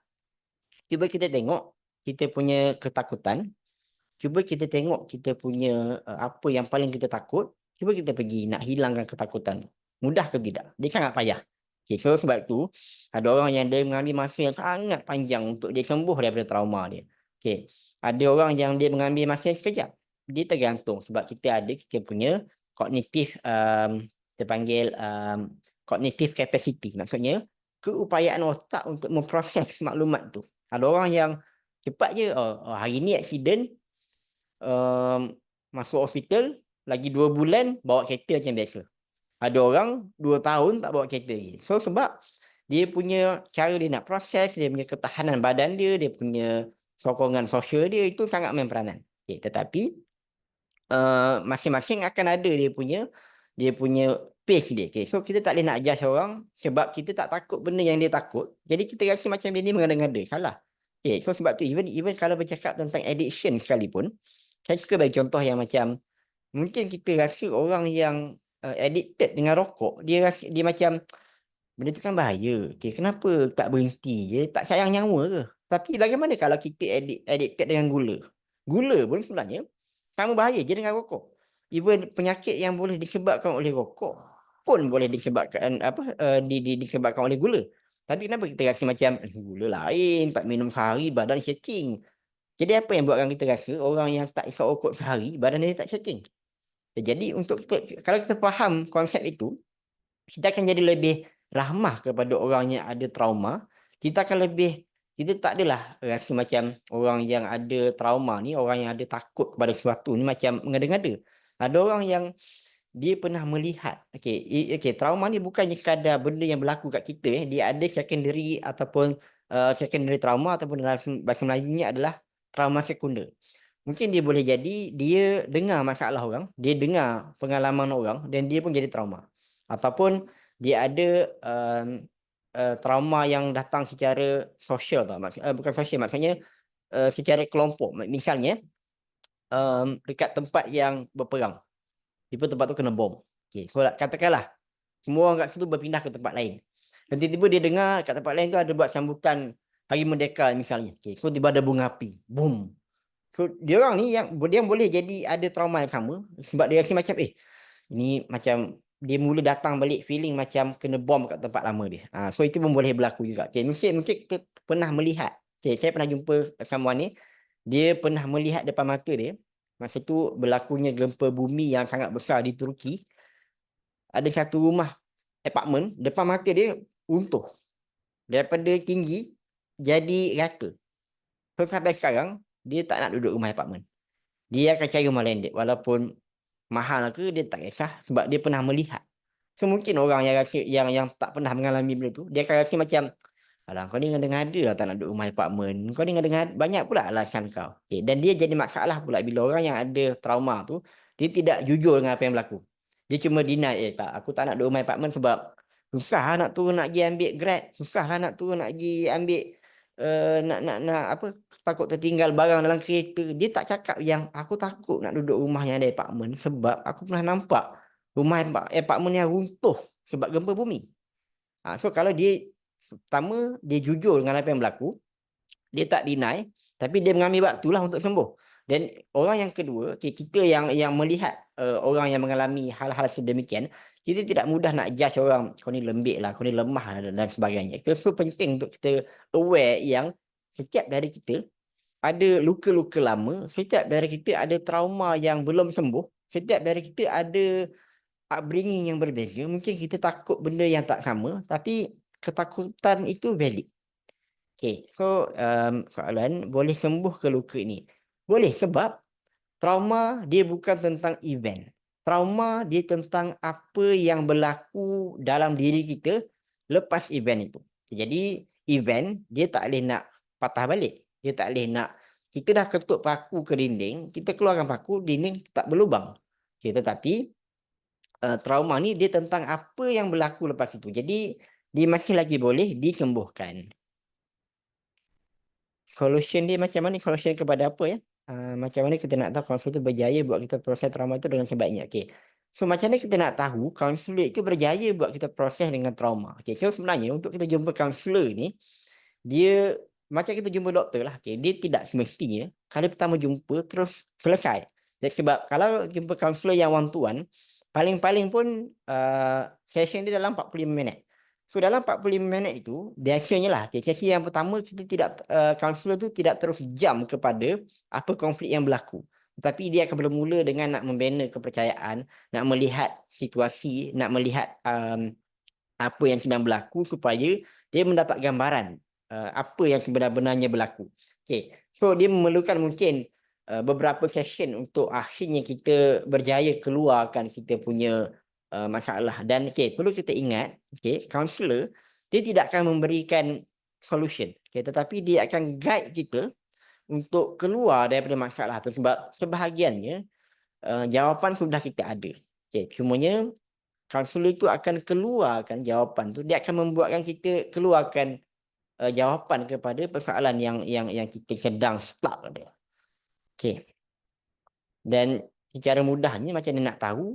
S1: cuba kita tengok kita punya ketakutan, cuba kita tengok kita punya apa yang paling kita takut, cuba kita pergi nak hilangkan ketakutan. Mudah ke tidak? Dia sangat payah. So sebab tu ada orang yang dia mengambil masa yang sangat panjang untuk dia sembuh daripada trauma dia. Ada orang yang dia mengambil masa sekejap. Dia tergantung sebab kita punya kognitif kita panggil cognitive capacity. Maksudnya keupayaan otak untuk memproses maklumat tu. Ada orang yang cepat je, hari ni accident, masuk hospital, lagi 2 bulan bawa kereta macam biasa. Ada orang 2 tahun tak bawa kereta lagi. So sebab dia punya cara dia nak proses, dia punya ketahanan badan dia punya sokongan sosial dia itu sangat main peranan. Tetapi masing-masing akan ada dia punya pace dia. So kita tak boleh nak judge orang sebab kita tak takut benda yang dia takut. Jadi kita rasa macam dia ni mengada-ngada. Salah. So sebab tu even kalau bercakap tentang addiction sekalipun, saya suka bagi contoh yang macam mungkin kita rasa orang yang addicted dengan rokok, dia macam benda tu kan bahaya. Kenapa tak berhenti je? Tak sayang nyawa ke? Tapi bagaimana kalau kita addicted dengan gula? Gula pun sebenarnya sama bahaya je dengan rokok. Even penyakit yang boleh disebabkan oleh rokok pun boleh disebabkan disebabkan oleh gula. Tapi kenapa kita rasa macam gula lain, tak minum sehari badan shaking. Jadi apa yang buatkan kita rasa orang yang tak isap rokok sehari badan dia tak shaking? Jadi kalau kita faham konsep itu, kita akan jadi lebih rahmah kepada orang yang ada trauma. Kita kita tak adalah rasa macam orang yang ada trauma ni, orang yang ada takut kepada sesuatu ni macam mengada-ngada. Ada orang yang dia pernah melihat, okey, trauma ni bukannya sekadar benda yang berlaku kat kita, dia ada secondary ataupun, secondary trauma ataupun dalam bahasa Melayunya adalah trauma sekunder. Mungkin dia boleh jadi dia dengar masalah orang, dia dengar pengalaman orang dan dia pun jadi trauma. Ataupun dia ada, trauma yang datang secara sosial tau, bukan sosial maksudnya, secara kelompok. Misalnya, dekat tempat yang berperang, tiba tempat tu kena bom. Okey, so katakanlah semua orang kat situ berpindah ke tempat lain. Dan tiba-tiba dia dengar kat tempat lain tu ada buat sambutan Hari Merdeka misalnya. Okey, so tiba ada bunga api, boom. So diorang ni yang boleh jadi ada trauma yang sama sebab dia rasa macam, ini macam dia mula datang balik feeling macam kena bom kat tempat lama dia. So itu pun boleh berlaku juga. Okey, mungkin kita pernah melihat. Okey, saya pernah jumpa someone ni, dia pernah melihat depan mata dia, masa tu berlakunya gempa bumi yang sangat besar di Turki. Ada satu rumah apartmen depan mata dia runtuh. Daripada tinggi jadi rata. So sampai sekarang dia tak nak duduk rumah apartmen. Dia akan cari rumah landed walaupun mahal ke dia tak kisah sebab dia pernah melihat. So mungkin orang yang rasa yang tak pernah mengalami benda tu, dia akan rasa macam, "Alah kau ni ngada-ngada lah tak nak duduk rumah apartmen. Kau ni ngada-ngada banyak pula alasan kau." Okay, dan dia jadi masalah pula bila orang yang ada trauma tu, dia tidak jujur dengan apa yang berlaku. Dia cuma deny, tak aku tak nak duduk rumah apartmen sebab susah lah nak turun nak pergi ambil Grab, susah lah nak turun nak pergi ambil, nak apa, takut tertinggal barang dalam kereta. Dia tak cakap yang aku takut nak duduk rumah yang ada apartmen sebab aku pernah nampak rumah apartmen yang runtuh sebab gempa bumi. So kalau dia pertama dia jujur dengan apa yang berlaku, dia tak deny, tapi dia mengambil waktulah untuk sembuh. Dan orang yang kedua, kita yang melihat, orang yang mengalami hal-hal sedemikian, kita tidak mudah nak judge orang, "Kau ni lembik lah, kau ni lemah lah," dan sebagainya. So penting untuk kita aware yang setiap dari kita ada luka-luka lama, setiap dari kita ada trauma yang belum sembuh, setiap dari kita ada upbringing yang berbeza. Mungkin kita takut benda yang tak sama, tapi ketakutan itu valid. Okey, so, soalan, boleh sembuh ke luka ini? Boleh, sebab trauma dia bukan tentang event. Trauma dia tentang apa yang berlaku dalam diri kita lepas event itu. Jadi event dia tak boleh nak patah balik. Dia tak boleh nak kita dah ketuk paku ke dinding, kita keluarkan paku, dinding tak berlubang. Okey, tetapi, trauma ni dia tentang apa yang berlaku lepas itu. Jadi dia masih lagi boleh disembuhkan. Solution dia macam mana? Solution kepada apa ya? Macam mana kita nak tahu kaunselor itu berjaya buat kita proses trauma itu dengan sebaiknya? Okey. So macam mana kita nak tahu kaunselor itu berjaya buat kita proses dengan trauma? Okey, so sebenarnya untuk kita jumpa kaunselor ni, dia macam kita jumpa doktor lah. Okey, dia tidak semestinya kali pertama jumpa terus selesai. Sebab kalau jumpa kaunselor yang one to one, paling-paling pun session dia dalam 45 minit. So dalam 45 minit itu biasanya lah, sesi yang pertama kita tidak, kaunselor tu tidak terus jam kepada apa konflik yang berlaku. Tetapi dia akan bermula dengan nak membina kepercayaan, nak melihat situasi, nak melihat, apa yang sedang berlaku supaya dia mendapat gambaran, apa yang sebenar-benarnya berlaku. Okey, so dia memerlukan mungkin, beberapa session untuk akhirnya kita berjaya keluarkan kita punya, masalah. Dan perlu kita ingat, kaunselor dia tidak akan memberikan solution, tetapi dia akan guide kita untuk keluar daripada masalah tu sebab sebahagiannya, jawapan sudah kita ada. Cumanya kaunselor itu akan keluarkan jawapan tu, dia akan membuatkan kita keluarkan, jawapan kepada persoalan yang kita sedang stuck ada. Okey. Dan secara mudahnya macam mana nak tahu,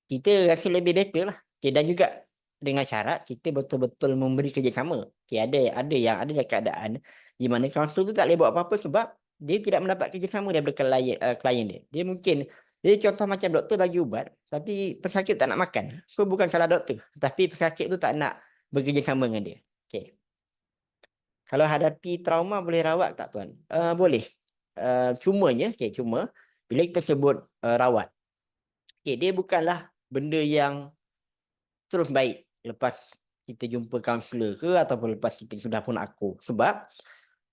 S1: kita rasa lebih better lah. Dan juga dengan syarat kita betul-betul memberi kerjasama. Ada yang ada keadaan di mana kaunselor tu tak boleh buat apa-apa sebab dia tidak mendapat kerjasama daripada klien dia. Dia mungkin contoh macam doktor bagi ubat, tapi pesakit tak nak makan. So bukan salah doktor, tapi pesakit tu tak nak bekerjasama dengan dia. Okey. Kalau hadapi trauma boleh rawat tak tuan? Boleh. Cuma bila kita sebut, rawat, dia bukanlah benda yang terus baik lepas kita jumpa kaunselor ke ataupun lepas kita sudah pun akur. Sebab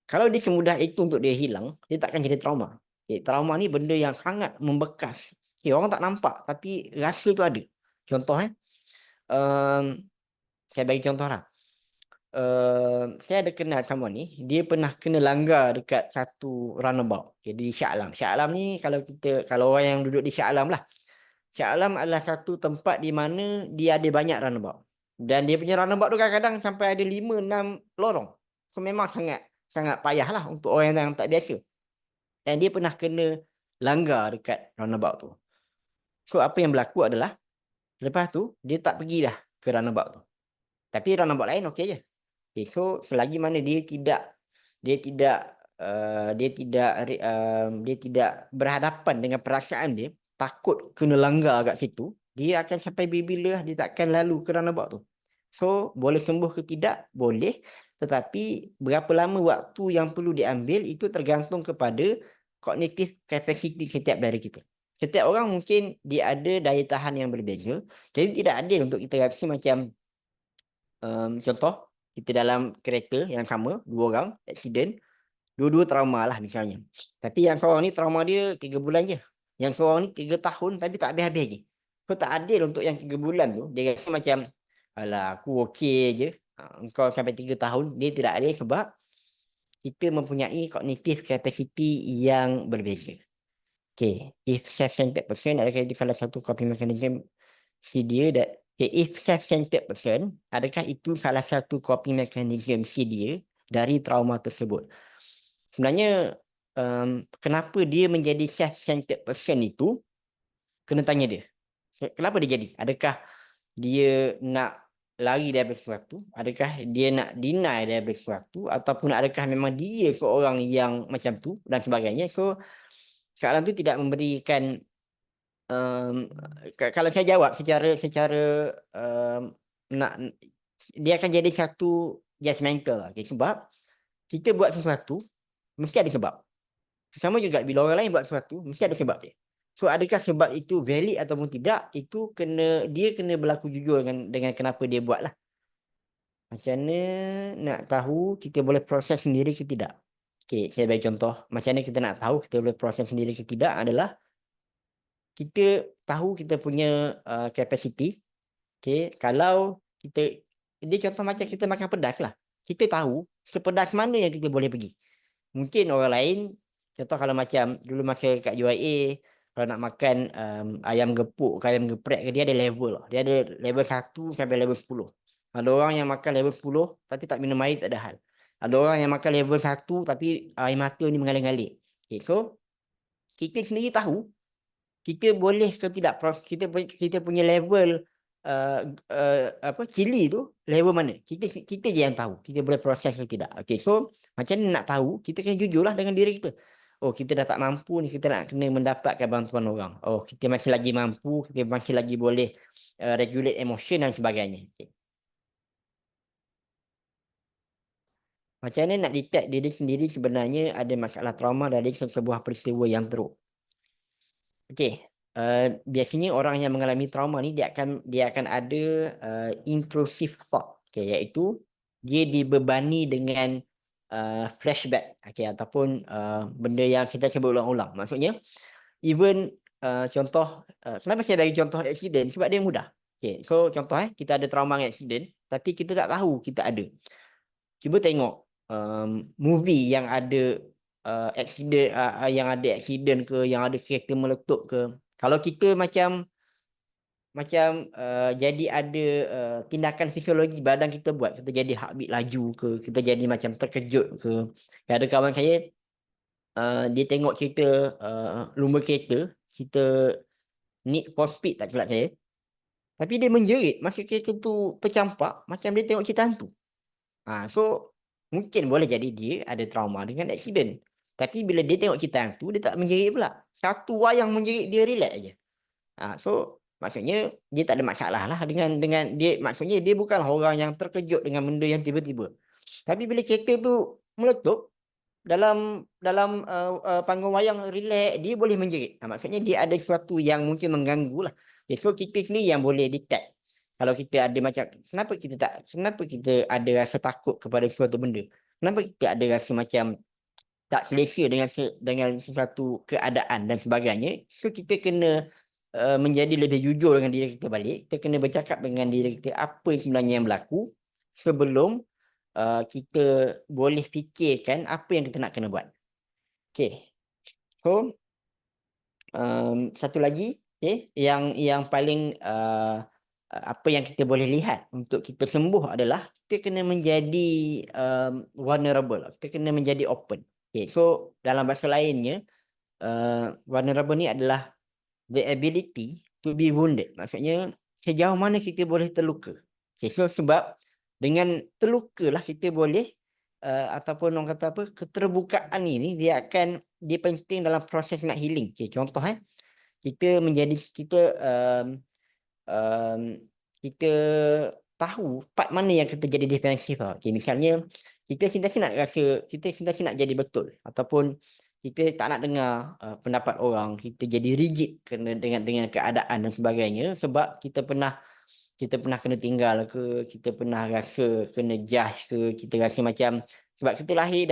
S1: kalau dia semudah itu untuk dia hilang, dia takkan jadi trauma. Trauma ni benda yang sangat membekas. Orang tak nampak tapi rasa tu ada. Contoh saya bagi contoh lah. Saya ada kenal sama ni, dia pernah kena langgar dekat satu runabout. Di Shah Alam. Shah Alam ni kalau orang yang duduk di Shah Alam lah. Shah Alam adalah satu tempat di mana dia ada banyak runabout. Dan dia punya runabout tu kadang-kadang sampai ada 5-6 lorong. So memang sangat sangat payah lah untuk orang yang tak biasa. Dan dia pernah kena langgar dekat runabout tu. So apa yang berlaku adalah, lepas tu dia tak pergi dah ke runabout tu. Tapi runabout lain okey je. So selagi mana dia tidak berhadapan dengan perasaan dia, takut kena langgar kat situ, dia akan sampai bila-bila dia takkan lalu ke runabout tu. So boleh sembuh ke tidak? Boleh. Tetapi berapa lama waktu yang perlu diambil itu tergantung kepada cognitive capacity setiap dari kita. Setiap orang mungkin dia ada daya tahan yang berbeza. Jadi tidak adil untuk kita rasa macam contoh, kita dalam kereta yang sama, 2 orang, accident, dua-dua trauma lah misalnya. Tapi yang seorang ni trauma dia 3 bulan je. Yang seorang ni 3 tahun tapi tak habis-habis lagi. So tak adil untuk yang 3 bulan tu, dia rasa macam, alah aku okey je. Engkau sampai 3 tahun, dia tidak adil sebab kita mempunyai cognitive capacity yang berbeza. Okay, if self-centered person, adakah itu salah satu coping mechanism si dia if self-centered person, adakah itu salah satu coping mechanism si dia dari trauma tersebut? Sebenarnya kenapa dia menjadi self-centered person itu, kena tanya dia. Kenapa dia jadi? Adakah dia nak lari daripada sesuatu? Adakah dia nak deny daripada sesuatu? Ataupun adakah memang dia seorang yang macam tu dan sebagainya? So soalan tu tidak memberikan kalau saya jawab secara nak dia akan jadi satu judgmental. Sebab kita buat sesuatu mesti ada sebab. Sama juga bila orang lain buat sesuatu mesti ada sebab dia. So adakah sebab itu valid ataupun tidak, itu dia kena berlaku jujur dengan kenapa dia buat lah. Macam mana nak tahu kita boleh proses sendiri ke tidak? Saya bagi contoh. Macam mana kita nak tahu kita boleh proses sendiri ke tidak adalah kita tahu kita punya capacity. Kalau dia contoh macam kita makan pedas lah. Kita tahu sepedas mana yang kita boleh pergi. Mungkin orang lain, contoh kalau macam dulu masa kat UIA, kalau nak makan ayam gepuk ke ayam geprek ke, dia ada level. Dia ada level 1 sampai level 10. Ada orang yang makan level 10 tapi tak minum air, tak ada hal. Ada orang yang makan level 1 tapi air mata ni mengalir-ngalir. So kita sendiri tahu kita boleh ke tidak, kita punya level cili tu level mana, kita je yang tahu kita boleh proses ke tidak. So macam mana nak tahu? Kita kena jujurlah dengan diri kita. Kita dah tak mampu ni, kita nak kena mendapatkan bantuan orang. Kita masih lagi mampu, kita masih lagi boleh regulate emotion dan sebagainya. Macam mana nak detect diri sendiri sebenarnya ada masalah trauma dari sebuah peristiwa yang teruk? Biasanya orang yang mengalami trauma ni dia akan ada intrusive thought, iaitu dia dibebani dengan flashback, ataupun benda yang kita sebut ulang-ulang. Maksudnya even contoh, kenapa saya bagi contoh accident? Sebab dia mudah. So contoh kita ada trauma dengan accident tapi kita tak tahu kita ada. Cuba tengok movie yang ada accident ke, yang ada kereta meletup ke. Kalau kita macam jadi ada tindakan fisiologi badan kita buat, kita jadi heartbeat laju ke, kita jadi macam terkejut ke. Ada kawan saya dia tengok cerita lumba kereta, cerita Need for Speed tak silap saya. Tapi dia menjerit masa kereta tu tercampak macam dia tengok cerita hantu. So mungkin boleh jadi dia ada trauma dengan accident. Tapi bila dia tengok cerita hantu, dia tak menjerit pula. Satu wayang menjerit, dia relax aje. So maksudnya dia tak ada masalah lah dengan dia. Maksudnya dia bukan orang yang terkejut dengan benda yang tiba-tiba. Tapi bila kereta tu meletup dalam panggung wayang relax, dia boleh menjerit. Maksudnya dia ada sesuatu yang mungkin mengganggu lah. So kita sendiri yang boleh detect Kalau kita ada macam, kenapa kita ada rasa takut kepada suatu benda? Kenapa kita ada rasa macam tak selesa dengan sesuatu keadaan dan sebagainya? So kita kena menjadi lebih jujur dengan diri kita balik. Kita kena bercakap dengan diri kita apa yang sebenarnya yang berlaku sebelum kita boleh fikirkan apa yang kita nak kena buat. Okay. So satu lagi, okay, yang paling apa yang kita boleh lihat untuk kita sembuh adalah kita kena menjadi vulnerable. Kita kena menjadi open. Okay, so dalam bahasa lainnya, vulnerable ni adalah the ability to be wounded. Maksudnya sejauh mana kita boleh terluka. Okay, so sebab dengan terluka lah kita boleh ataupun orang kata apa, keterbukaan ini dia penting dalam proses nak healing. Okay, contoh kita um, um, kita tahu part mana yang kita jadi defensif. Okay, misalnya kita sentiasa nak jadi betul, ataupun kita tak nak dengar pendapat orang, kita jadi rigid dengan keadaan dan sebagainya sebab kita pernah kena tinggal ke, kita pernah rasa kena judge ke, kita rasa macam sebab kita lahir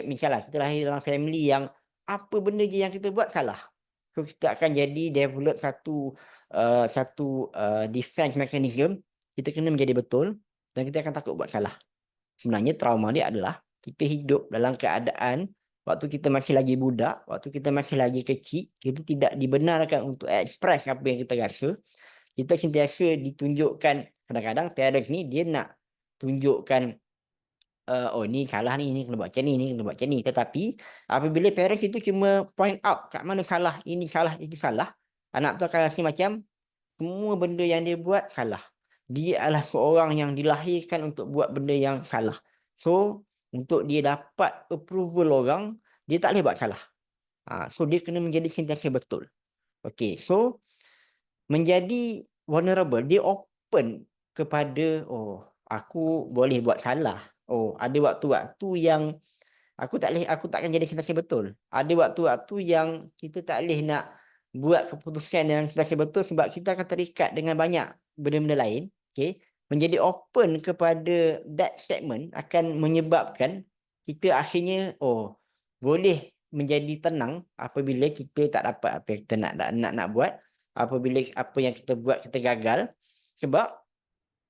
S1: misalnya kita lahir dalam family yang apa benda je yang kita buat salah. So kita akan jadi develop satu defense mechanism. Kita kena menjadi betul dan kita akan takut buat salah. Sebenarnya trauma dia adalah kita hidup dalam keadaan waktu kita masih lagi budak, waktu kita masih lagi kecil, kita tidak dibenarkan untuk express apa yang kita rasa. Kita sentiasa ditunjukkan, kadang-kadang parents ni dia nak tunjukkan oh ni salah ni kena buat macam ni kena buat macam ni. Tetapi apabila parents itu cuma point out kat mana salah, ini salah, itu salah, anak tu akan rasa macam semua benda yang dia buat salah. Dia adalah seorang yang dilahirkan untuk buat benda yang salah. So untuk dia dapat approval orang, dia tak boleh buat salah. So dia kena menjadi sentiasa betul. Okay, so menjadi vulnerable, dia open kepada aku boleh buat salah. Ada waktu-waktu yang aku takkan jadi sentiasa betul. Ada waktu-waktu yang kita tak boleh nak buat keputusan yang sentiasa betul sebab kita akan terikat dengan banyak benda-benda lain. Okay. Menjadi open kepada that statement akan menyebabkan kita akhirnya boleh menjadi tenang apabila kita tak dapat apa yang kita nak buat. Apabila apa yang kita buat kita gagal. Sebab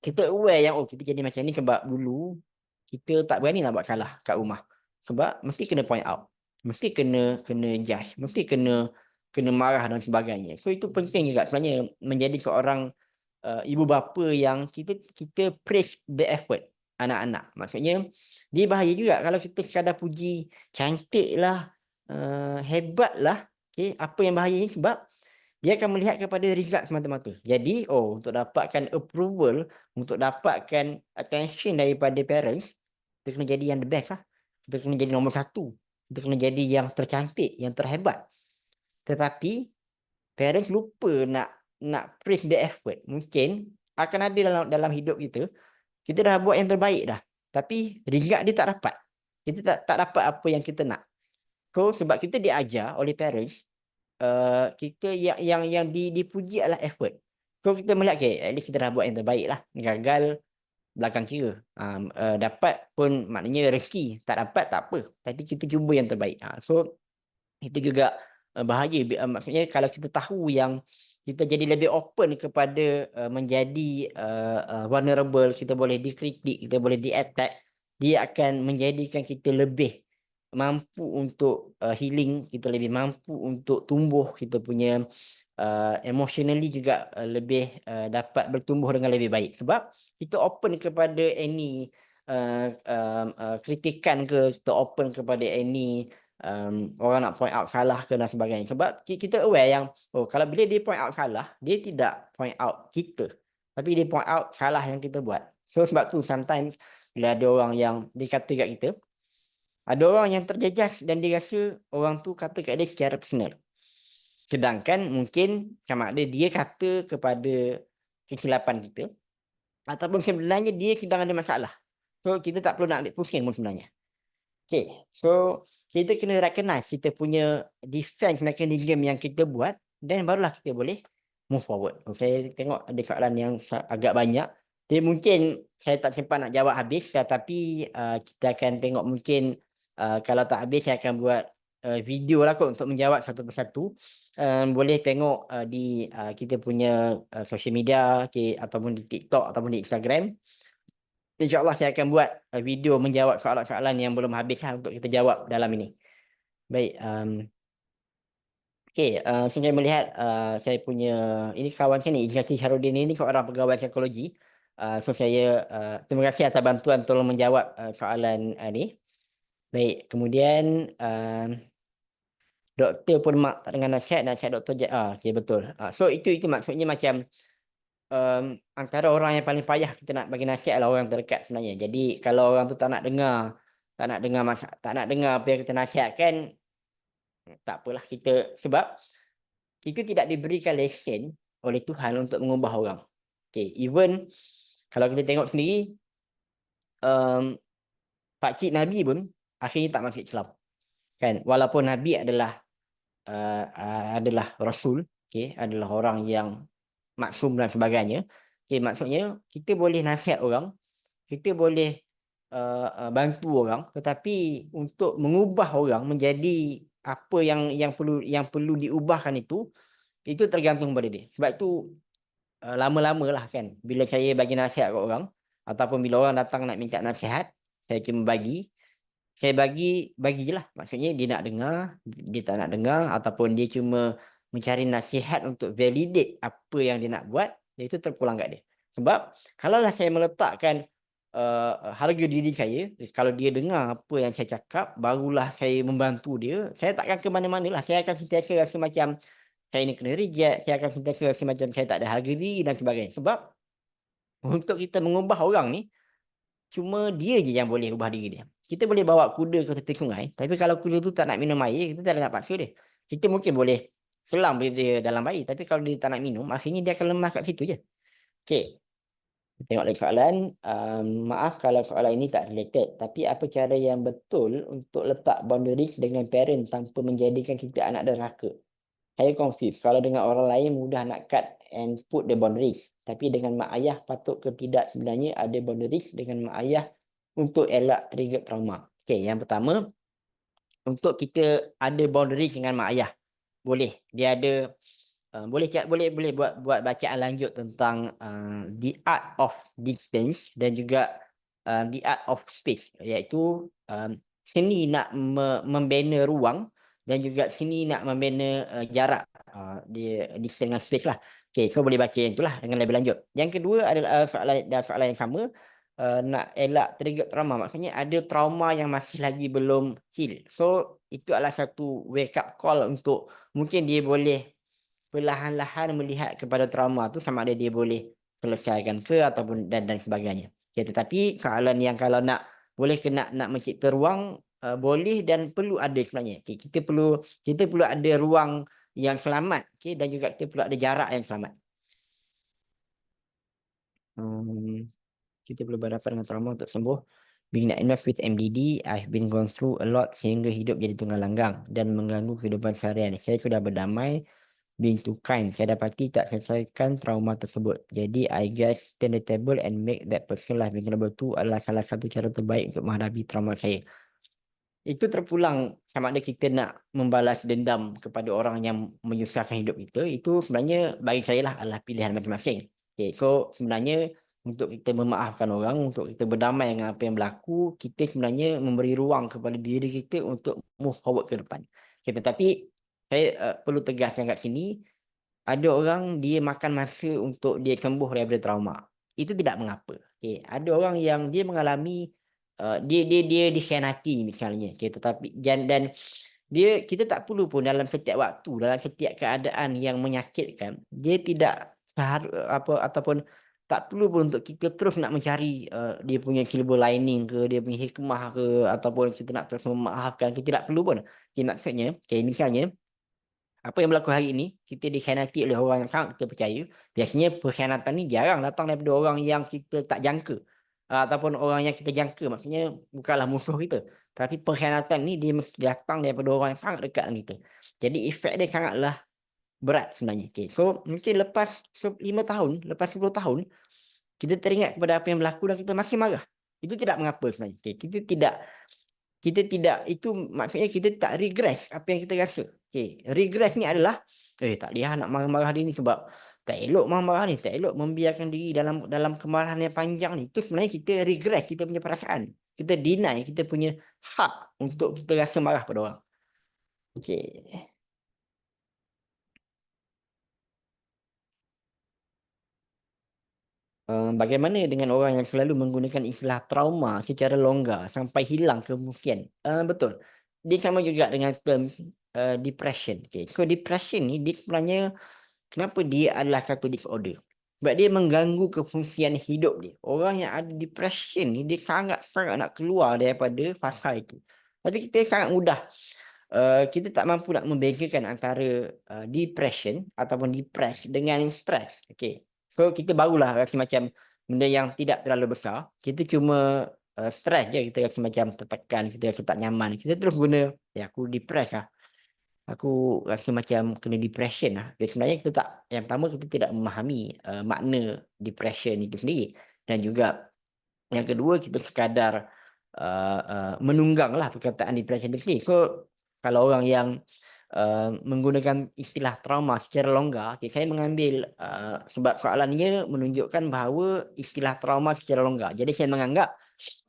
S1: kita aware yang kita jadi macam ni sebab dulu kita tak berani nak buat salah kat rumah. Sebab mesti kena point out. Mesti kena judge. Mesti kena marah dan sebagainya. So itu penting juga sebenarnya menjadi seorang ibu bapa yang kita praise the effort anak-anak. Maksudnya dia bahaya juga kalau kita sekadar puji cantik lah, hebat lah. Okay, apa yang bahaya ni sebab dia akan melihat kepada result semata-mata. Jadi, untuk dapatkan approval, untuk dapatkan attention daripada parents, kita kena jadi yang the best lah. Kita kena jadi nombor satu. Kita kena jadi yang tercantik, yang terhebat. Tetapi, parents lupa nak praise the effort. Mungkin akan ada dalam hidup kita dah buat yang terbaik dah. Tapi, result dia tak dapat. Kita tak dapat apa yang kita nak. So, sebab kita diajar oleh parents, kita yang dipuji adalah effort. So kita melihat at least kita dah buat yang terbaik lah. Gagal belakang kira. Dapat pun maknanya rezeki. Tak dapat tak apa. Tapi kita cuba yang terbaik. So itu juga bahaya. Maksudnya kalau kita tahu yang kita jadi lebih open kepada menjadi vulnerable, kita boleh dikritik, kita boleh di-attack, dia akan menjadikan kita lebih mampu untuk healing, kita lebih mampu untuk tumbuh, kita punya emotionally juga lebih dapat bertumbuh dengan lebih baik. Sebab kita open kepada any kritikan ke, kita open kepada any orang nak point out salah ke dan sebagainya. Sebab kita aware yang kalau bila dia point out salah, dia tidak point out kita, tapi dia point out salah yang kita buat. So sebab tu sometimes bila ada orang yang dikata kat kita, ada orang yang terjejas dan dia rasa orang tu kata kat dia secara personal. Sedangkan mungkin sama ada dia kata kepada kesilapan kita, ataupun sebenarnya dia sedang ada masalah. So kita tak perlu nak ambil pusing pun sebenarnya. Okay, so kita kena recognize kita punya defense mechanism yang kita buat, dan barulah kita boleh move forward. Saya tengok ada soalan yang agak banyak. Jadi mungkin saya tak sempat nak jawab habis, tetapi kita akan tengok mungkin kalau tak habis saya akan buat video lah kot untuk menjawab satu persatu. Boleh tengok di kita punya social media, okay, ataupun di TikTok ataupun di Instagram. InsyaAllah saya akan buat video menjawab soalan-soalan yang belum habis lah untuk kita jawab dalam ini. Baik, okay, so saya melihat saya punya, ini kawan saya ni, Izzati Syarudin ini seorang pegawai psikologi. So saya terima kasih atas bantuan tolong menjawab soalan ni. Baik, kemudian doktor pun mak tak dengar nasihat doktor okay, betul. So itu maksudnya macam antara orang yang paling payah kita nak bagi nasihat adalah orang terdekat sebenarnya. Jadi kalau orang tu tak nak dengar, tak nak dengar apa yang kita nasihatkan, tak apalah kita, sebab kita tidak diberikan lesen oleh Tuhan untuk mengubah orang. Okay, even kalau kita tengok sendiri, pakcik Nabi pun akhirnya tak masuk Islam. Kan, walaupun Nabi adalah Rasul, okay, adalah orang yang maksum dan sebagainya. Okay, maksudnya kita boleh nasihat orang, kita boleh bantu orang, tetapi untuk mengubah orang menjadi apa yang perlu diubahkan itu tergantung pada dia. Sebab itu lama-lama lah kan, bila saya bagi nasihat ke orang, ataupun bila orang datang nak minta nasihat, saya cuma saya bagi je lah. Maksudnya dia nak dengar, dia tak nak dengar, ataupun dia cuma mencari nasihat untuk validate apa yang dia nak buat, itu terpulang kat dia. Sebab kalaulah saya meletakkan harga diri saya, kalau dia dengar apa yang saya cakap, barulah saya membantu dia, saya takkan ke mana-mana lah. Saya akan sentiasa rasa macam saya ni kena reject, saya akan sentiasa rasa macam saya tak ada harga diri dan sebagainya. Sebab untuk kita mengubah orang ni, cuma dia je yang boleh ubah diri dia. Kita boleh bawa kuda ke tepi sungai, tapi kalau kuda tu tak nak minum air, kita tak nak paksa dia. Kita mungkin boleh selam dia dalam air, tapi kalau dia tak nak minum, akhirnya dia akan lemah kat situ je. Okey. Tengok lagi soalan. Maaf kalau soalan ini tak related, tapi apa cara yang betul untuk letak boundaries dengan parent tanpa menjadikan kita anak derhaka? Saya confused. Kalau dengan orang lain mudah nak cut and put the boundaries. Tapi dengan mak ayah patut ke tidak sebenarnya ada boundaries dengan mak ayah untuk elak trigger trauma. Okay, yang pertama, untuk kita ada boundaries dengan mak ayah. Boleh. Dia ada boleh buat bacaan lanjut tentang the art of distance dan juga the art of space, iaitu seni nak membina ruang dan juga seni nak membina jarak distance dengan space lah. Okay, so boleh baca yang itulah dengan lebih lanjut. Yang kedua adalah soalan yang sama, nak elak trigger trauma, maksudnya ada trauma yang masih lagi belum heal. So itu adalah satu wake up call untuk mungkin dia boleh perlahan-lahan melihat kepada trauma tu sama ada dia boleh selesaikan ke ataupun dan sebagainya. Okay, tetapi soalan yang kalau nak boleh ke nak mencipta ruang, boleh dan perlu ada sebenarnya. Okay, kita perlu ada ruang yang selamat, okay, dan juga kita perlu ada jarak yang selamat. Kita perlu berhadapan dengan trauma untuk sembuh. Being diagnosed with MDD, I've been going through a lot sehingga hidup jadi tunggal langgang dan mengganggu kehidupan seharian. Saya sudah berdamai, being too kind. Saya dapati tak selesaikan trauma tersebut. Jadi, I guess turn the table and make that person life miserable tu adalah salah satu cara terbaik untuk menghadapi trauma saya. Itu terpulang sama ada kita nak membalas dendam kepada orang yang menyusahkan hidup kita, itu sebenarnya bagi saya lah adalah pilihan masing-masing. Okay, so sebenarnya untuk kita memaafkan orang, untuk kita berdamai dengan apa yang berlaku, kita sebenarnya memberi ruang kepada diri kita untuk move forward ke depan. Okay, tetapi saya perlu tegaskan kat sini, ada orang dia makan masa untuk dia sembuh daripada trauma. Itu tidak mengapa. Okay, ada orang yang dia mengalami dia dikhianati misalnya, okay, tetapi dan kita tak perlu pun dalam setiap waktu, dalam setiap keadaan yang menyakitkan, dia tidak ataupun tak perlu pun untuk kita terus nak mencari dia punya silver lining ke, dia punya hikmah ke, ataupun kita nak terus memaafkan, kita tidak perlu pun. Okay, maksudnya, okay, misalnya apa yang berlaku hari ini, kita dikhianati oleh orang yang sangat kita percaya. Biasanya pengkhianatan ni jarang datang daripada orang yang kita tak jangka. Ataupun orang yang kita jangka, maksudnya bukanlah musuh kita. Tapi pengkhianatan ni dia mesti datang daripada orang yang sangat dekat dengan kita. Jadi efek dia sangatlah berat sebenarnya. Okay. So mungkin lepas 5 tahun, lepas 10 tahun, kita teringat kepada apa yang berlaku dan kita masih marah. Itu tidak mengapa sebenarnya. Okay. Kita tidak itu maksudnya kita tak regress apa yang kita rasa. Okay. Regress ni adalah tak boleh nak marah-marah dia ni sebab tak elok marah-marah ni, tak elok membiarkan diri dalam kemarahan yang panjang ni. Itu sebenarnya kita regress kita punya perasaan. Kita deny kita punya hak untuk kita rasa marah pada orang. Okay. Bagaimana dengan orang yang selalu menggunakan istilah trauma secara longgar sampai hilang kemungkinan? Betul. Dia sama juga dengan term depression. Okay. So depression ni dia sebenarnya kenapa dia adalah satu disorder? Sebab dia mengganggu kefungsian hidup dia. Orang yang ada depression ni dia sangat-sangat nak keluar daripada fasa itu. Tapi kita sangat mudah. Kita tak mampu nak membezakan antara depression ataupun depressed dengan stress. Okay. So kita barulah rasa macam benda yang tidak terlalu besar. Kita cuma stress je, kita rasa macam tertekan, kita rasa tak nyaman. Kita terus guna, aku depressed lah. Aku rasa macam kena depression lah. Jadi sebenarnya kita tak, yang pertama kita tidak memahami makna depression itu sendiri. Dan juga yang kedua kita sekadar menungganglah perkataan depression itu sendiri. So kalau orang yang menggunakan istilah trauma secara longgar, okay, saya mengambil sebab soalannya menunjukkan bahawa istilah trauma secara longgar. Jadi saya menganggap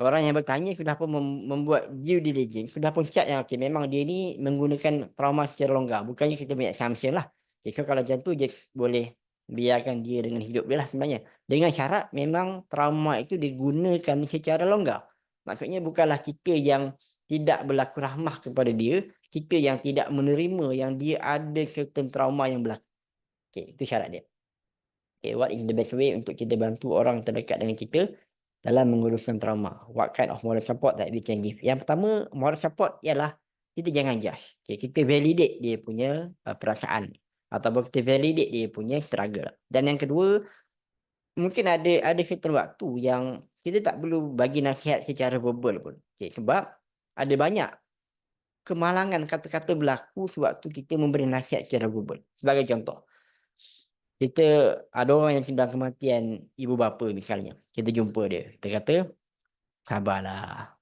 S1: orang yang bertanya sudah pun membuat due diligence, sudah pun check yang okay, memang dia ni menggunakan trauma secara longgar. Bukannya kita punya assumption lah. Okay, so kalau macam tu just boleh biarkan dia dengan hidup dia lah sebenarnya. Dengan syarat memang trauma itu digunakan secara longgar. Maksudnya bukanlah kita yang tidak berlaku rahmah kepada dia, kita yang tidak menerima yang dia ada certain trauma yang berlaku. Okay, itu syarat dia. Okay, what is the best way untuk kita bantu orang terdekat dengan kita dalam menguruskan trauma? What kind of moral support that we can give? Yang pertama, moral support ialah kita jangan judge. Okay, kita validate dia punya perasaan ataupun kita validate dia punya struggle. Dan yang kedua, mungkin ada certain waktu yang kita tak perlu bagi nasihat secara verbal pun. Okay, sebab ada banyak kemalangan kata-kata berlaku sewaktu kita memberi nasihat secara verbal. Sebagai contoh, kita ada orang yang sedang kematian ibu bapa misalnya. Kita jumpa dia. Kita kata, sabarlah.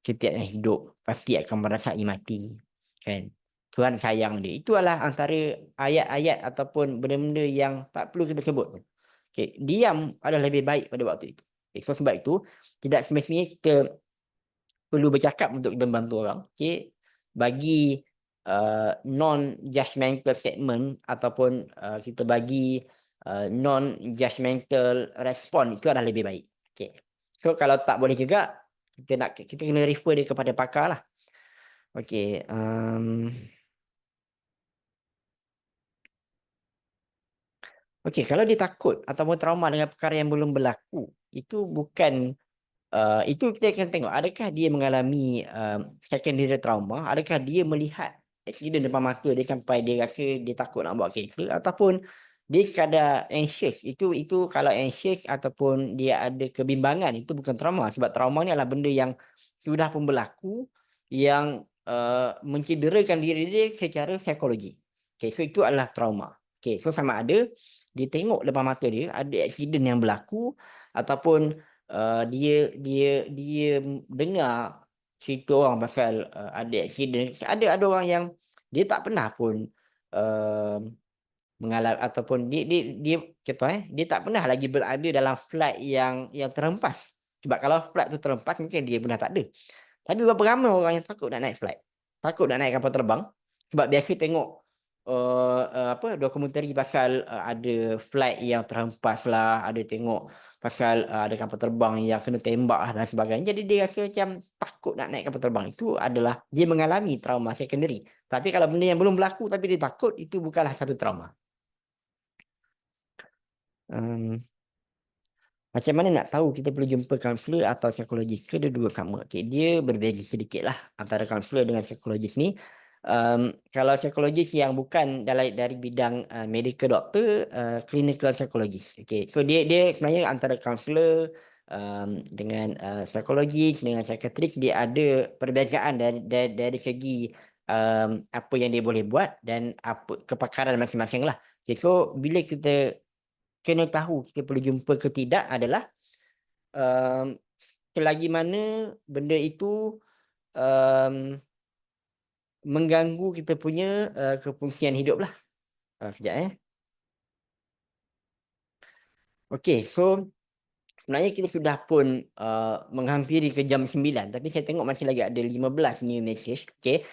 S1: Setiap yang hidup pasti akan merasai mati. Kan? Tuhan sayang dia. Itu adalah antara ayat-ayat ataupun benda-benda yang tak perlu kita sebut. Okay. Diam adalah lebih baik pada waktu itu. Okay. So sebab itu, tidak semestinya kita perlu bercakap untuk kita membantu orang. Okay. Bagi non-judgmental statement ataupun kita bagi non-judgmental respon itu adalah lebih baik. Okay. So kalau tak boleh juga, kita kena refer dia kepada pakar lah. Okay. Okay, kalau dia takut ataupun trauma dengan perkara yang belum berlaku, itu bukan itu kita akan tengok adakah dia mengalami secondary trauma, adakah dia melihat accident depan mata dia sampai dia rasa dia takut nak bawa kereta, ataupun dia sekadar anxious. Itu kalau anxious ataupun dia ada kebimbangan, itu bukan trauma. Sebab trauma ni adalah benda yang sudah pun berlaku yang mencederakan diri dia secara psikologi. Okay, so itu adalah trauma. Okay, so sama ada dia tengok depan mata dia ada accident yang berlaku ataupun dia dengar cerita orang pasal ada accident. Ada orang yang dia tak pernah pun mengalami ataupun dia contoh dia tak pernah lagi berada dalam flight yang terhempas. Sebab kalau flight tu terhempas mungkin dia pernah tak ada. Tapi berapa ramai orang yang takut nak naik flight, takut nak naik kapal terbang sebab biasa tengok dokumentari pasal ada flight yang terhempas lah, ada tengok pasal ada kapal terbang yang kena tembak lah dan sebagainya. Jadi dia rasa macam takut nak naik kapal terbang. Itu adalah dia mengalami trauma secondary. Tapi kalau benda yang belum berlaku tapi dia takut, itu bukanlah satu trauma. Macam mana nak tahu kita perlu jumpa kaunselor atau psikologis? Kedua-dua sama. Okay, dia berbeza sedikit lah antara kaunselor dengan psikologis ni. Kalau psikologis yang bukan dari bidang medical doctor, clinical psychologist. Okay, so dia sebenarnya antara kaunselor dengan psikologis dengan psikiatris, dia ada perbezaan dari segi apa yang dia boleh buat dan apa kepakaran masing-masing lah. Okay, so bila kita kena tahu kita boleh jumpa ke tidak adalah um, selagi mana benda itu um, mengganggu kita punya kefungsian hidup lah. Sekejap Okay, so sebenarnya kita sudah pun menghampiri ke jam 9, tapi saya tengok masih lagi ada 15 new message. Okay.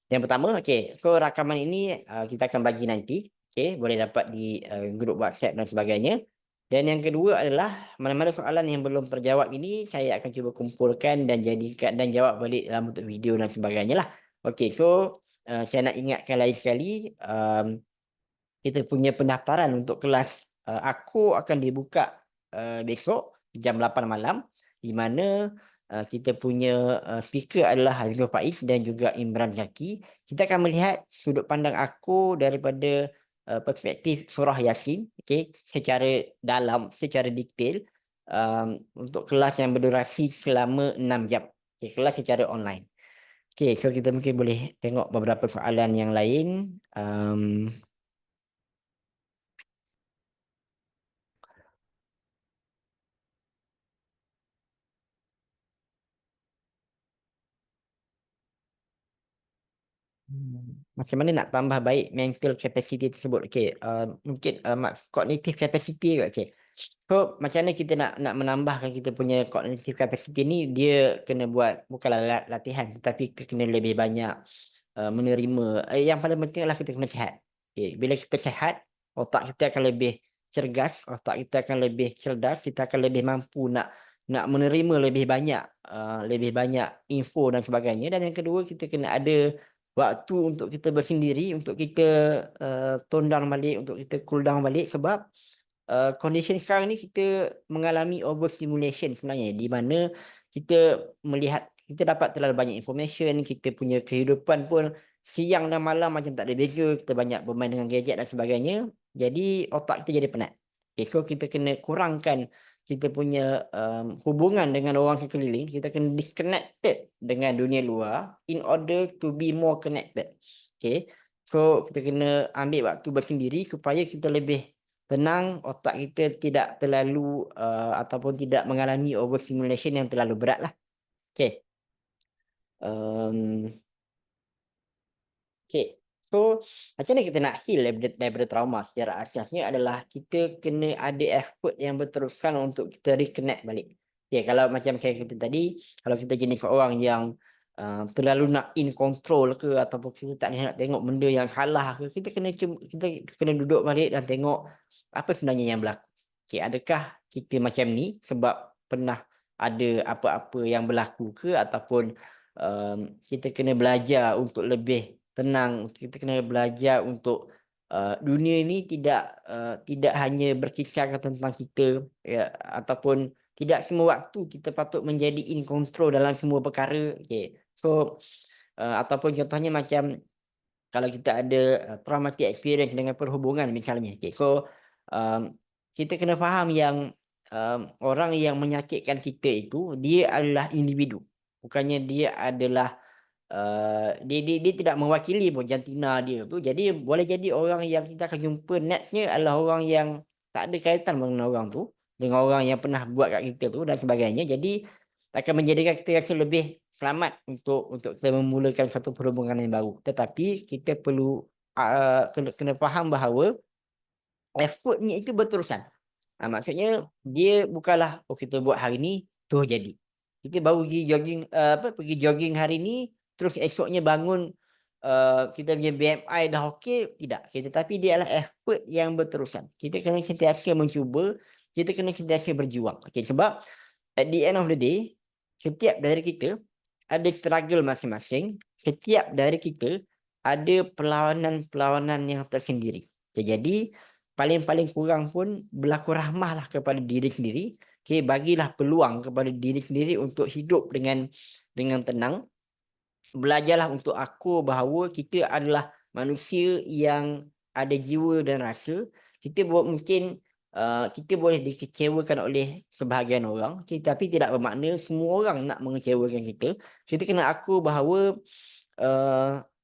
S1: Yang pertama, okay, so rakaman ini kita akan bagi nanti. Okay, boleh dapat di grup WhatsApp dan sebagainya. Dan yang kedua adalah mana-mana soalan yang belum terjawab ini saya akan cuba kumpulkan dan jadikan dan jawab balik dalam bentuk video dan sebagainya lah. Okay, so saya nak ingatkan lain sekali, kita punya pendaftaran untuk kelas aku akan dibuka besok jam 8 malam, di mana kita punya speaker adalah Hazrul Faiz dan juga Imran Zaki. Kita akan melihat sudut pandang aku daripada perspektif surah Yasin, okay, secara dalam, secara detail, untuk kelas yang berdurasi selama 6 jam. Okay, kelas secara online. Okay, so kita mungkin boleh tengok beberapa soalan yang lain. Macam mana nak tambah baik mental capacity tersebut? Okay, mungkin cognitive capacity ke? Okay. So, macam mana kita nak menambahkan kita punya cognitive capacity ni, dia kena buat bukanlah latihan, tetapi kita kena lebih banyak menerima. Yang paling penting adalah kita kena sihat. Okay. Bila kita sihat, otak kita akan lebih cergas, otak kita akan lebih cerdas, kita akan lebih mampu nak menerima lebih banyak info dan sebagainya. Dan yang kedua, kita kena ada waktu untuk kita bersendiri, untuk kita tone down balik, untuk kita cool down balik, sebab condition sekarang ni kita mengalami overstimulation sebenarnya, di mana kita melihat, kita dapat terlalu banyak information, kita punya kehidupan pun siang dan malam macam tak ada beza, kita banyak bermain dengan gadget dan sebagainya, jadi otak kita jadi penat. Okay, so kita kena kurangkan kita punya hubungan dengan orang sekeliling, kita kena disconnected dengan dunia luar in order to be more connected. Okay, so kita kena ambil waktu bersendiri supaya kita lebih tenang, otak kita tidak terlalu ataupun tidak mengalami overstimulation yang terlalu berat lah. Okay. Okay. So, macam mana kita nak heal daripada trauma secara asasnya adalah kita kena ada effort yang berterusan untuk kita reconnect balik. Okay, kalau macam saya kata tadi, kalau kita jenis orang yang terlalu nak in control ke, ataupun kita tak nak tengok benda yang salah ke, kita kena duduk balik dan tengok apa sebenarnya yang berlaku. Okay, adakah kita macam ni sebab pernah ada apa-apa yang berlaku ke, ataupun kita kena belajar untuk lebih tenang, kita kena belajar untuk dunia ini tidak hanya berkisarkan tentang kita, ya, ataupun tidak semua waktu kita patut menjadi in control dalam semua perkara. Okay. So ataupun contohnya macam kalau kita ada traumatic experience dengan perhubungan misalnya. Okay. So kita kena faham yang orang yang menyakitkan kita itu, dia adalah individu. Bukannya dia adalah dia tidak mewakili pun jantina dia tu. Jadi boleh jadi orang yang kita akan jumpa nextnya adalah orang yang tak ada kaitan dengan orang tu, dengan orang yang pernah buat kat kita tu dan sebagainya. Jadi akan menjadikan kita rasa lebih selamat untuk kita memulakan satu perhubungan yang baru. Tetapi kita perlu kena faham bahawa effortnya itu berterusan. Maksudnya dia bukanlah kita buat hari ni terus jadi. Kita baru pergi jogging pergi jogging hari ni, terus esoknya bangun kita punya BMI dah okey, tidak. Tetapi dia adalah effort yang berterusan. Kita kena sentiasa mencuba, kita kena sentiasa berjuang. Okey, sebab at the end of the day, setiap dari kita ada struggle masing-masing, setiap dari kita ada perlawanan-perlawanan yang tersendiri. Jadi paling-paling kurang pun berlaku rahmahlah kepada diri sendiri. Okay, bagilah peluang kepada diri sendiri untuk hidup dengan tenang. Belajarlah untuk aku bahawa kita adalah manusia yang ada jiwa dan rasa. Kita mungkin kita boleh dikecewakan oleh sebahagian orang, tapi tidak bermakna semua orang nak mengecewakan kita. Kita kena aku bahawa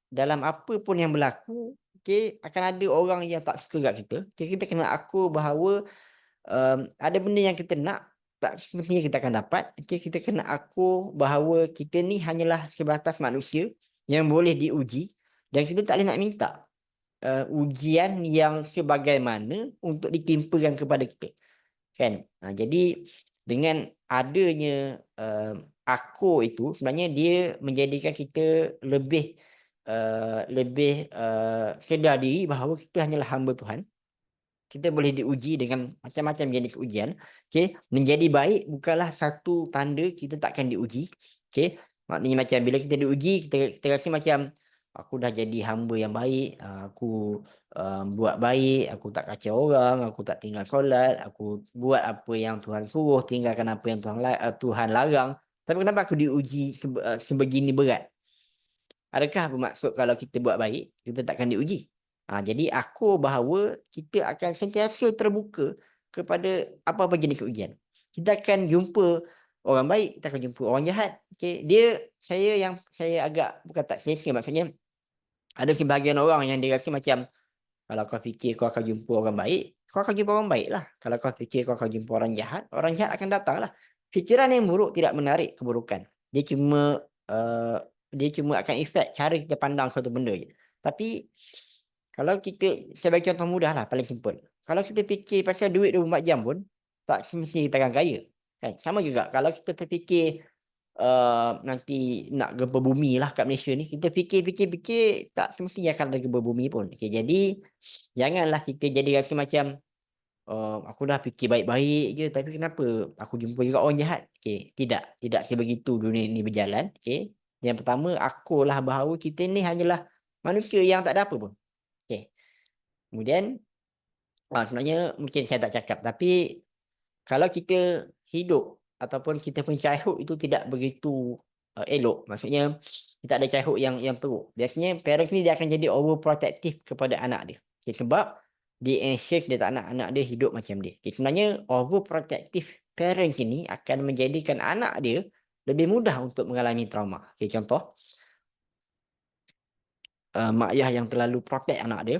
S1: dalam apa pun yang berlaku, okey, akan ada orang yang tak suka kat kita. Okay, kita kena akur bahawa, ada benda yang kita nak, tak semestinya kita akan dapat. Okey, kita kena akur bahawa kita ni hanyalah sebatas manusia yang boleh diuji dan kita tak boleh nak minta, ujian yang sebagaimana untuk ditimpakan kepada kita. Kan? Jadi dengan adanya, akur itu sebenarnya dia menjadikan kita lebih, sedar diri bahawa kita hanyalah hamba Tuhan. Kita boleh diuji dengan macam-macam jenis ujian, okey. Menjadi baik bukanlah satu tanda kita takkan diuji, okey. Maknanya macam bila kita diuji, kita rasa macam, "Aku dah jadi hamba yang baik, aku, buat baik, aku tak kacau orang, aku tak tinggal solat, aku buat apa yang Tuhan suruh, tinggalkan apa yang Tuhan larang. Tapi kenapa aku diuji sebegini berat?" Adakah bermaksud kalau kita buat baik, kita takkan diuji? Jadi aku bahawa kita akan sentiasa terbuka kepada apa-apa jenis ujian. Kita akan jumpa orang baik, kita akan jumpa orang jahat. Okey, saya agak bukan tak selesa, maksudnya ada sebahagian orang yang dia rasa macam kalau kau fikir kau akan jumpa orang baik, kau akan jumpa orang baik lah. Kalau kau fikir kau akan jumpa orang jahat akan datang lah. Fikiran yang buruk tidak menarik keburukan. Dia cuma, akan efek cara kita pandang suatu benda je. Tapi kalau kita, saya bagi contoh mudah lah, paling simple. Kalau kita fikir pasal duit 24 jam pun, tak semestinya kita akan kaya. Kan? Sama juga kalau kita terfikir, nanti nak gempa bumi lah kat Malaysia ni, kita fikir, tak semestinya akan ada gempa bumi pun. Okey, jadi janganlah kita jadi rasa macam, aku dah fikir baik-baik je, tapi kenapa aku jumpa juga orang jahat? Okey, tidak sebegitu dunia ni berjalan, okey. Yang pertama, akulah bahawa kita ni hanyalah manusia yang tak ada apa pun. Okey, kemudian, sebenarnya mungkin saya tak cakap, tapi kalau kita hidup ataupun kita punya childhood itu tidak begitu, elok, maksudnya kita ada childhood yang teruk. Biasanya parents ni dia akan jadi overprotective kepada anak dia. Okay, sebab dia anxious, dia tak nak anak dia hidup macam dia. Okay, sebenarnya overprotective parents ini akan menjadikan anak dia lebih mudah untuk mengalami trauma. Okay, contoh, mak ayah yang terlalu protect anak dia.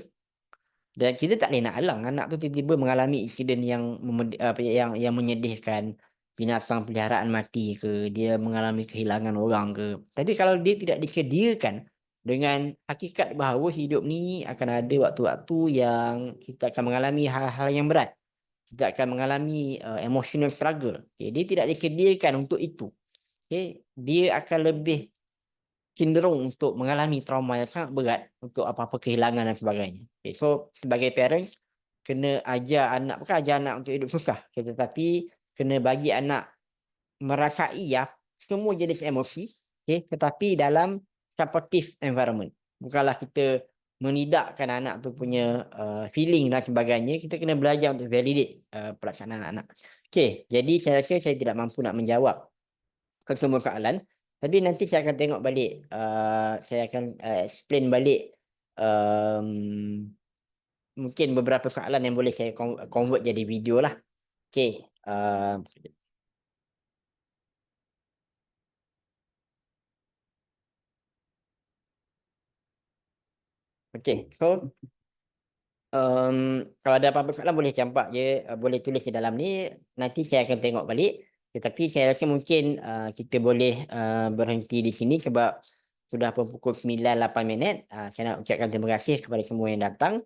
S1: Dan kita tak boleh nak halang anak tu tiba-tiba mengalami insiden yang menyedihkan, binatang peliharaan mati ke, dia mengalami kehilangan orang ke. Tapi kalau dia tidak disediakan dengan hakikat bahawa hidup ni akan ada waktu-waktu yang kita akan mengalami hal-hal yang berat. Kita akan mengalami, emotional struggle. Okay, dia tidak disediakan untuk itu. Okay, dia akan lebih cenderung untuk mengalami trauma yang sangat berat untuk apa-apa kehilangan dan sebagainya. Okay, so sebagai parents, kena ajar anak, bukan ajar anak untuk hidup susah, okay, tetapi kena bagi anak merasai semua jenis emosi, okay, tetapi dalam supportive environment. Bukanlah kita menidakkan anak tu punya, feeling dan sebagainya, kita kena belajar untuk validate, pelaksanaan anak. Okay, jadi saya rasa saya tidak mampu nak menjawab ke semua soalan, tapi nanti saya akan tengok balik, saya akan, explain balik, mmm, mungkin beberapa soalan yang boleh saya convert jadi video lah. Okey, so, kalau ada apa-apa soalan boleh campak je, boleh tulis di dalam ni, nanti saya akan tengok balik. Tetapi saya rasa mungkin, kita boleh, berhenti di sini sebab sudah pun pukul 9:08. Saya nak ucapkan terima kasih kepada semua yang datang.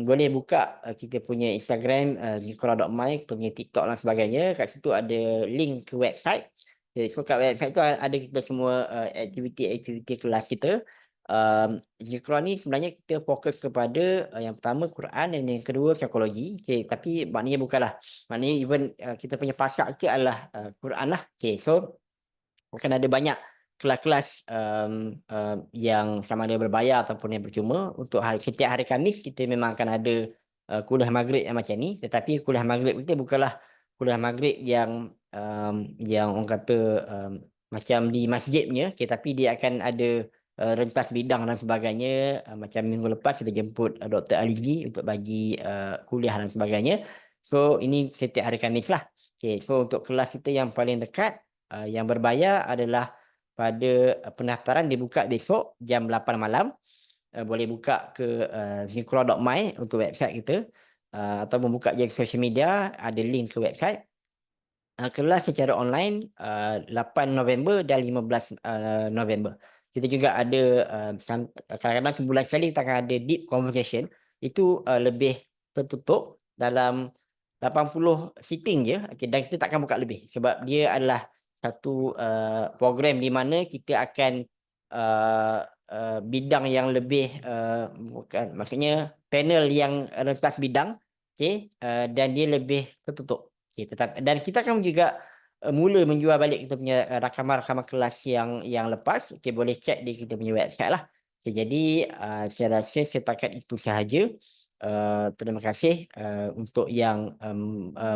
S1: Boleh buka, kita punya Instagram, Zikra.my, kita punya TikTok dan sebagainya. Kat situ ada link ke website. Okay, so kat website tu ada kita semua, aktiviti-aktiviti kelas kita. Zikra ni sebenarnya kita fokus kepada, yang pertama Quran dan yang kedua psikologi. Okey, tapi maknanya bukanlah, maknanya even, kita punya pasak ke adalah, Quran lah. Okey, so akan ada banyak kelas-kelas, yang sama ada berbayar ataupun yang percuma. Untuk setiap hari Khamis kita memang akan ada, kuliah maghrib yang macam ni. Tetapi kuliah maghrib kita bukanlah kuliah maghrib yang orang kata, macam di masjid punya. Okey, tapi dia akan ada, rentas bidang dan sebagainya. Macam minggu lepas kita jemput, Dr. Alizi untuk bagi, kuliah dan sebagainya. So ini setiap hari Khamis lah. Okey, so untuk kelas kita yang paling dekat, yang berbayar adalah pada, pendaftaran dibuka besok jam 8 malam. boleh buka ke zincro.my untuk website kita, atau membuka je social media, ada link ke website. Kelas secara online 8 November dan 15 November. Kita juga ada kadang-kadang sebulan sekali kita akan ada deep conversation. Itu lebih tertutup dalam 80 sitting je, okey, dan kita tak akan buka lebih sebab dia adalah satu program di mana kita akan uh, bidang yang lebih bukan maksudnya panel yang rentas bidang, okey, dan dia lebih tertutup. Okey, dan kita akan juga mula menjual balik kita punya rakaman-rakaman kelas yang lepas. Okey, boleh cek di kita punya website lah. Okey, jadi saya rasa setakat itu sahaja. Terima kasih untuk yang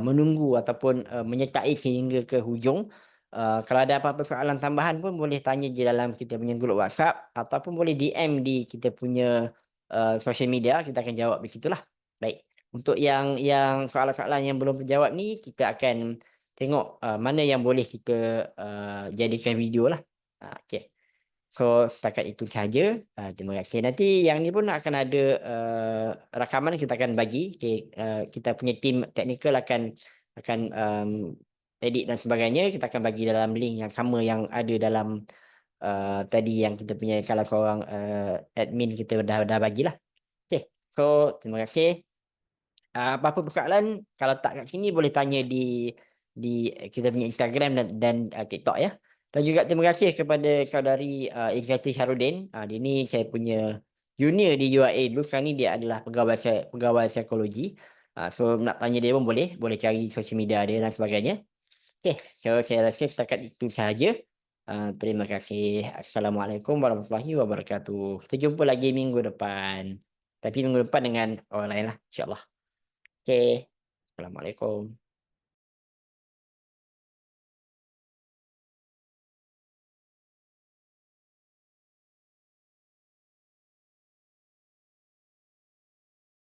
S1: menunggu ataupun menyertai sehingga ke hujung. Kalau ada apa-apa soalan tambahan pun boleh tanya je dalam kita punya grup WhatsApp ataupun boleh DM di kita punya social media, kita akan jawab di situlah. Baik. Untuk yang soalan-soalan yang belum terjawab ni, kita akan tengok mana yang boleh kita jadikan video lah. Okey. So, setakat itu sahaja. Terima kasih. Nanti yang ni pun akan ada rakaman kita akan bagi. Okey, kita punya tim teknikal akan edit dan sebagainya. Kita akan bagi dalam link yang sama yang ada dalam tadi yang kita punya salah seorang admin kita dah bagilah. Okey. So, terima kasih. Apa-apa persoalan kalau tak kat sini boleh tanya di kita punya Instagram dan TikTok ya. Dan juga terima kasih kepada saudari Izzati Syarudin. Dia ni saya punya junior di UIA dulu, sekarang ni dia adalah pegawai psikologi. So nak tanya dia pun boleh cari sosial media dia dan sebagainya. Okey, so saya rasa setakat itu sahaja. Terima kasih. Assalamualaikum warahmatullahi wabarakatuh. Kita jumpa lagi minggu depan. Tapi minggu depan dengan orang lain lah, insya-Allah. Oke. Assalamualaikum.